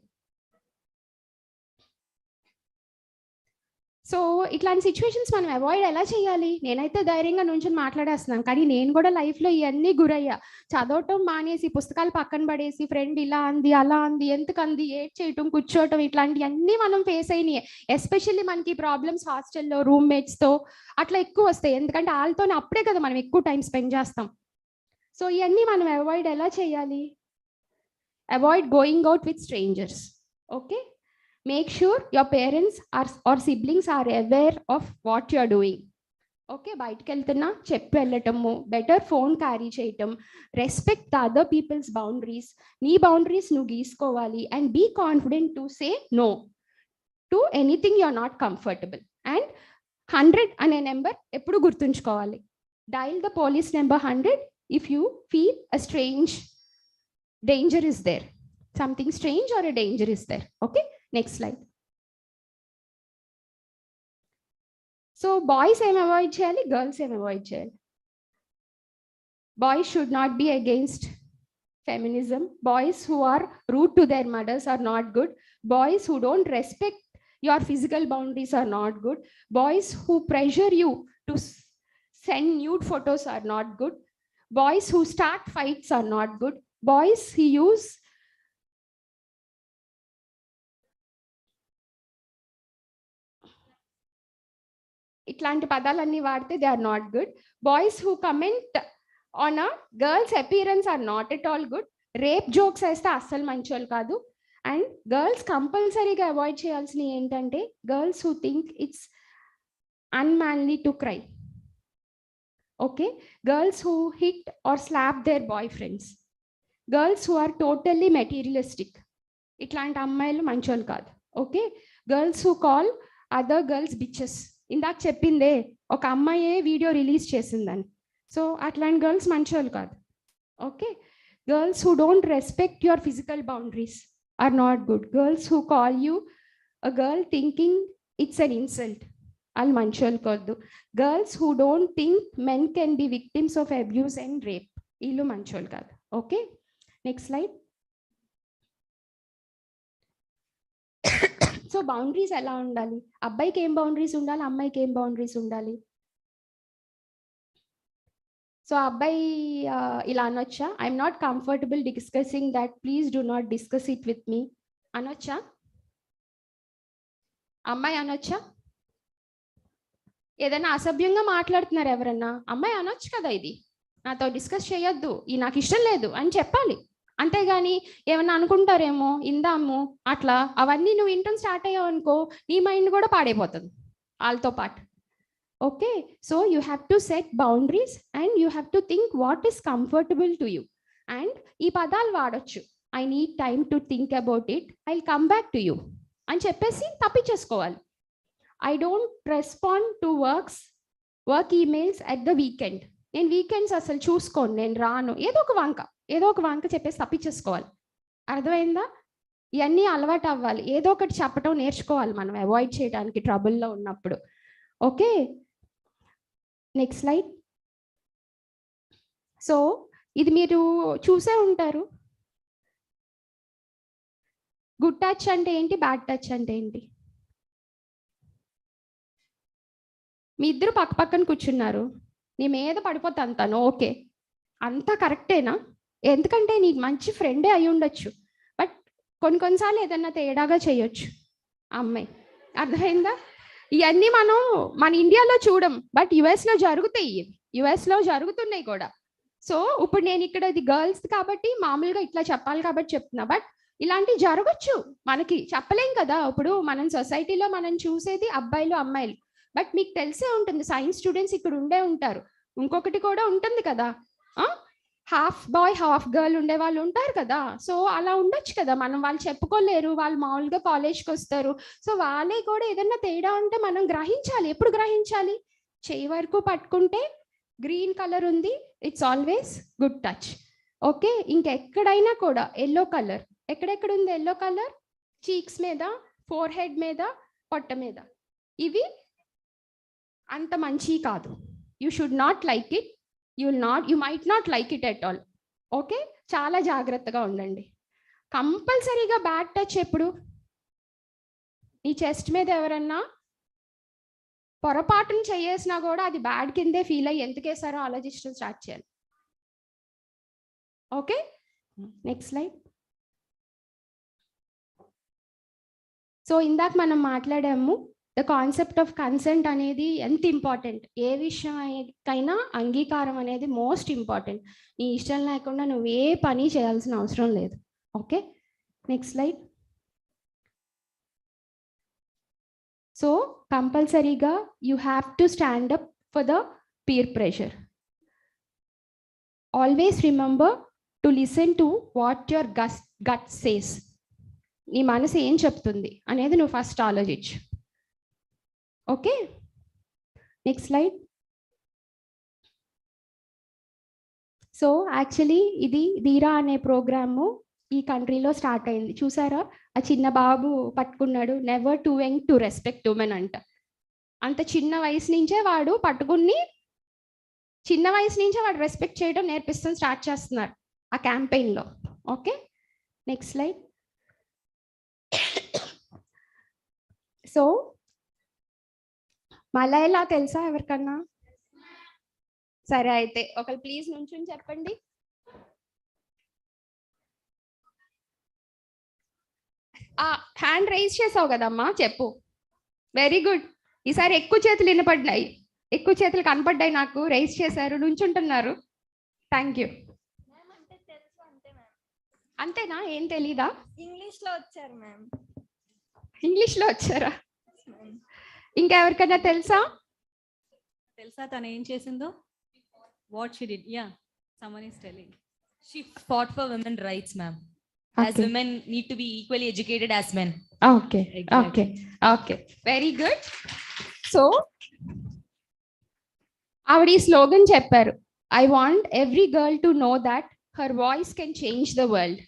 సో ఇట్లాంటి సిచ్యువేషన్స్ మనం అవాయిడ్ ఎలా చేయాలి? నేనైతే ధైర్యంగా నుంచి మాట్లాడేస్తున్నాను, కానీ నేను కూడా లైఫ్లో ఇవన్నీ గురయ్యా. చదవటం మానేసి, పుస్తకాలు పక్కన పడేసి, ఫ్రెండ్ ఇలా అంది అలా అంది ఎందుకు అంది ఏడ్ చేయటం, కూర్చోవటం, ఇట్లాంటివన్నీ మనం ఫేస్ అయినాయి. ఎస్పెషల్లీ మనకి ప్రాబ్లమ్స్ హాస్టల్లో రూమ్మేట్స్తో అట్లా ఎక్కువ వస్తాయి, ఎందుకంటే వాళ్ళతోనే అప్పుడే కదా మనం ఎక్కువ టైం స్పెండ్ చేస్తాం. సో ఇవన్నీ మనం అవాయిడ్ ఎలా చేయాలి? Avoid going out with strangers. Okay. Make sure your parents or siblings are aware of what you are doing. Okay, బయటకు వెళ్తున్నా చెప్పి వెళ్ళటము, బెటర్ ఫోన్ క్యారీ చేయటం, respect the other people's boundaries. నీ బౌండరీస్ నువ్వు గీసుకోవాలి. And be confident to say no to anything you are not comfortable. And 100 అనే number ఎప్పుడు గుర్తుంచుకోవాలి. Dial the police number 100 if you feel a strange danger is there, something strange or a danger is there. Okay, next slide. So boys em avoid cheyali, girls em avoid cheyali. Boys should not be against feminism. Boys who are rude to their mothers are not good. Boys who don't respect your physical boundaries are not good. Boys who pressure you to send nude photos are not good. Boys who start fights are not good. Boys who use ఇట్లాంటి పదాలన్నీ వాడితే they are not good. Boys who comment on a girls appearance are not at all good. Rape jokes వేస్తే అస్సలు మంచోళ్ళు కాదు. And girls కంపల్సరీగా avoid చేయాల్సినవి ఏంటంటే, girls who think it's unmanly to cry. Okay, girls who hit or slap their boyfriends, girls who are totally materialistic, ఇట్లాంటి అమ్మాయిలు మంచోళ్ళు కాదు. Okay, girls who call other girls bitches. ఇందాక చెప్పిందే ఒక అమ్మాయే వీడియో రిలీజ్ చేసిందని, సో అట్లాంటి గర్ల్స్ మంచోళ్ళు కాదు. Okay, Girls who don't respect your physical boundaries are not good. Girls who call you a girl thinking it's an insult, al manchol koddu. Girls who don't think men can be victims of abuse and rape, illu manchol kaadu. Okay, next slide. So boundaries ఎలా ఉండాలి? అబ్బాయికి ఏం boundaries ఉండాలి, అమ్మాయికి ఏం boundaries ఉండాలి? So అబ్బాయి ఇలా అనొచ్చా, I'm not comfortable discussing that, please do not discuss it with me అనొచ్చా? అమ్మాయి అనొచ్చా? ఏదైనా అసభ్యంగా మాట్లాడుతున్నారు ఎవరన్నా, అమ్మాయి అనొచ్చు కదా, ఇది నాతో డిస్కస్ చేయొద్దు, ఈ నాకు ఇష్టం లేదు అని చెప్పాలి. అంతేగాని ఏమన్నా అనుకుంటారేమో ఇందాము అట్లా అవన్నీ నువ్వు వింటం స్టార్ట్ అయ్యావు అనుకో, నీ మైండ్ కూడా పాడైపోతుంది వాళ్ళతో పాటు. Okay, so you have to set boundaries and you have to think what is comfortable to you. And ఈ పదాలు వాడొచ్చు, I need time to think about it, I will come back to you అని చెప్పేసి తప్పించేసుకోవాలి. I don't respond to work emails at the weekend. నేను weekends అసలు చూసుకోను, నేను రాను, ఏదో ఒక వంక చెప్పేసి తప్పించేసుకోవాలి. అర్థమైందా? ఇవన్నీ అలవాటు అవ్వాలి, ఏదో ఒకటి చెప్పడం నేర్చుకోవాలి మనం అవాయిడ్ చేయడానికి ట్రబుల్లో ఉన్నప్పుడు. Okay, next slide. సో ఇది మీరు చూసే ఉంటారు. గుడ్ టచ్ అంటే ఏంటి, బ్యాడ్ టచ్ అంటే ఏంటి? మీ ఇద్దరు పక్క పక్కన కూర్చున్నారు, నీ మీద పడిపోతాను తను, ఓకే అంతా కరెక్టేనా? ఎందుకంటే నీకు మంచి ఫ్రెండే అయి ఉండొచ్చు, బట్ కొన్నిసార్లు ఏదన్నా తేడాగా చేయొచ్చు అమ్మాయి. అర్థమైందా? ఇవన్నీ మనం మన ఇండియాలో చూడం, బట్ యుఎస్లో జరుగుతాయి, యుఎస్లో జరుగుతున్నాయి కూడా. సో ఇప్పుడు నేను ఇక్కడ ఇది గర్ల్స్ కాబట్టి మామూలుగా ఇట్లా చెప్పాలి కాబట్టి చెప్తున్నా, బట్ ఇలాంటివి జరగచ్చు, మనకి చెప్పలేం కదా. ఇప్పుడు మనం సొసైటీలో మనం చూసేది అబ్బాయిలు అమ్మాయిలు, బట్ మీకు తెలిసే ఉంటుంది సైన్స్ స్టూడెంట్స్ ఇక్కడ ఉండే ఉంటారు, ఇంకొకటి కూడా ఉంటుంది కదా, హాఫ్ బాయ్ హాఫ్ గర్ల్ ఉండే వాళ్ళు ఉంటారు కదా. సో అలా ఉండొచ్చు కదా, మనం వాళ్ళు చెప్పుకోలేరు, వాళ్ళు మామూలుగా కాలేజ్కి వస్తారు. సో వాళ్ళే కూడా ఏదైనా తేడా ఉంటే మనం గ్రహించాలి. ఎప్పుడు గ్రహించాలి? చేయి వరకు పట్టుకుంటే గ్రీన్ కలర్ ఉంది, it's always good touch. Okay, ఇంకెక్కడైనా కూడా ఎల్లో కలర్, ఎక్కడెక్కడ ఉంది ఎల్లో కలర్? చీక్స్ మీద, ఫోర్ హెడ్ మీద, పొట్ట మీద, ఇవి అంత మంచి కాదు. You should not like it, you might not like it at all. Okay, చాలా జాగ్రత్తగా ఉండండి. కంపల్సరీగా బ్యాడ్ టచ్ ఎప్పుడు? నీ చెస్ట్ మీద ఎవరన్నా పొరపాటును చేయేసినా కూడా అది బ్యాడ్ కిందే ఫీల్ అయ్యి ఎందుకు వేసారో ఆలోచించడం స్టార్ట్ చేయాలి. Okay, next slide. సో ఇందాక మనం మాట్లాడాము ద కాన్సెప్ట్ ఆఫ్ కన్సెంట్ అనేది ఎంత ఇంపార్టెంట్. ఏ విషయానికైనా అంగీకారం అనేది మోస్ట్ ఇంపార్టెంట్. నీ ఇష్టం లేకుండా నువ్వు ఏ పని చేయాల్సిన అవసరం లేదు. Okay, next slide. సో కంపల్సరీగా you have to stand up for the peer pressure. Always remember to listen to what your gut says. నీ మనసు ఏం చెప్తుంది అనేది నువ్వు ఫస్ట్ ఆలోచించు. Okay, next slide. So actually ఇది ధీరా అనే ప్రోగ్రాము ఈ కంట్రీలో స్టార్ట్ అయింది. చూసారా, ఆ చిన్న బాబు పట్టుకున్నాడు, never to young to respect women అంట. అంత చిన్న వయసు నుంచే వాడు పట్టుకుని చిన్న వయసు నుంచే వాడు రెస్పెక్ట్ చేయడం నేర్పిస్తాం స్టార్ట్ చేస్తున్నారు ఆ క్యాంపెయిన్లో. Okay, next slide. So Malayala తెలుసా ఎవరికన్నా? సరే అయితే ఒకరు ప్లీజ్ నుంచుని చెప్పండి. హ్యాండ్ రైజ్ చేసావు కదమ్మా, చెప్పు. Very good. ఈసారి ఎక్కువ చేతులు వినపడ్డాయి, ఎక్కువ చేతులు కనపడ్డాయి నాకు, రైజ్ చేశారు, నుంచుంటున్నారు. Thank you. అంతేనా? ఏం తెలీదా? ఇంగ్లీష్లో వచ్చారు మ్యామ్. ఇంగ్లీష్లో వచ్చారా? ఇంకెవరికైనా తెలుసా? తను ఏం చేసిందో? What she did? Yeah, someone is telling. She fought for women rights, ma'am. As Okay. women need to be equally educated as men. Okay, Exactly. okay, okay. Very good. So ఆవిడ ఈ slogan చెప్పారు, I want every girl to know that her voice can change the world.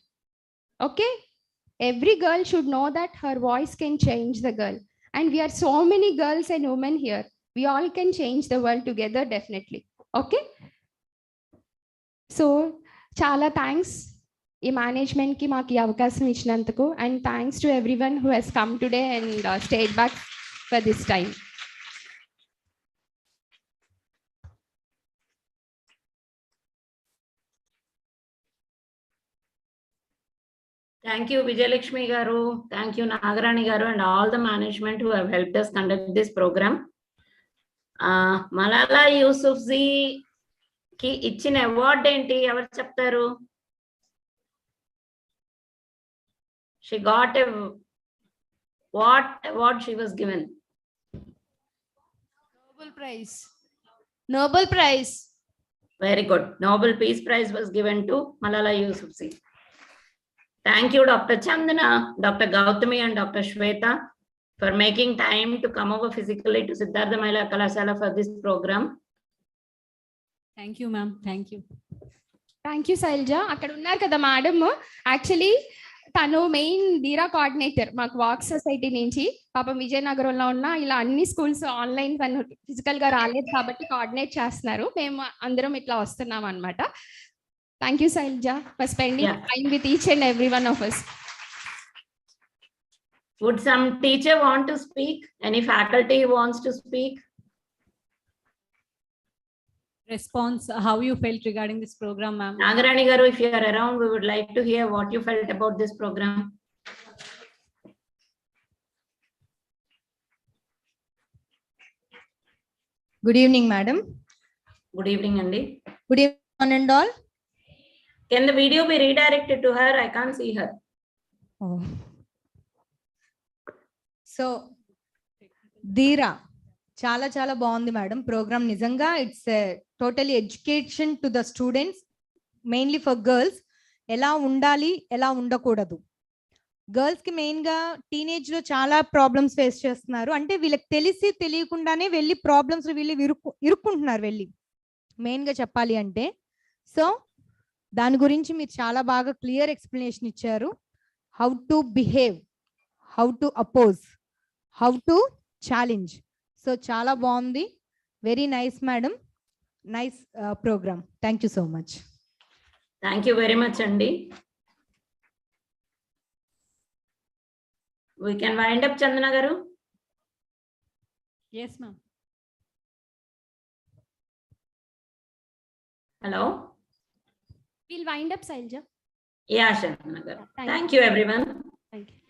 Okay? Every girl should know that her voice can change the girl. And we are so many girls and women here. We all can change the world together, definitely. Okay? So, chala thanks. ఈ మేనేజ్మెంట్కి మాకు ఈ అవకాశం ఇచ్చినందుకు and thanks to everyone who has come today and stayed back for this time. Thank you, Vijayalakshmi Garu. Thank you, Nagarani Garu, and all the management who have helped us conduct this program. Malala Yousafzai ki ఇచ్చిన award ఏంటి ఎవరు చెప్తారు? She got a what award she was given? Nobel Prize. Nobel Prize. Very good. Nobel Peace Prize was given to Malala Yousafzai. Thank you, Dr. Chandana, Dr. Gautami, and Dr. Shweta for making time to come over physically to Siddhartha Mahila Kalashala for this program. Thank you, ma'am. Thank you. Thank you Shailaja. అక్కడ ఉన్నారు కదా madam, actually తను main Dheera coordinator మాకు వాక్ society నుంచి. పాపం విజయనగరంలో ఉన్న ఇలా అన్ని స్కూల్స్ ఆన్లైన్ తను ఫిజికల్ గా రాలేదు కాబట్టి కోఆర్డినేట్ చేస్తున్నారు. మేము అందరం ఇట్లా వస్తున్నాం అనమాట. Thank you Shailaja for spending time with each and every one of us. Would some teacher want to speak? Any faculty wants to speak? Response, how you felt regarding this program, ma'am? Nagarani Garu, if you are around, we would like to hear what you felt about this program. Good evening, madam. Good evening, Andy. Good evening, one and all. Can the video be redirected to her? I can't see her. Oh. So, Dheera, చాలా చాలా బాగుంది madam programme. నిజంగా it's totally education to the students, mainly for girls. ఎలా ఉండాలి, ఎలా ఉండకూడదు. Girls కి main గా టీనేజ్ లో చాలా ప్రాబ్లమ్స్ ఫేస్ చేస్తున్నారు. అంటే వీళ్ళకి తెలిసి తెలియకుండానే వెళ్ళి ప్రాబ్లమ్స్ వీళ్ళు ఇరుక్కుంటున్నారు వెళ్ళి, మెయిన్ గా చెప్పాలి అంటే. సో దాని గురించి మీరు చాలా బాగా క్లియర్ ఎక్స్ప్లెనేషన్ ఇచ్చారు. How to behave, how to oppose, how to challenge. So చాలా బాగుంది. Very nice madam, nice programme. Thank you so much. Thank you very much, Andy. We can wind up, Chandana Garu. Yes, ma'am. Hello. We'll wind up, Sailja. Yeah, Chandana Garu. Thank you, everyone. Thank you.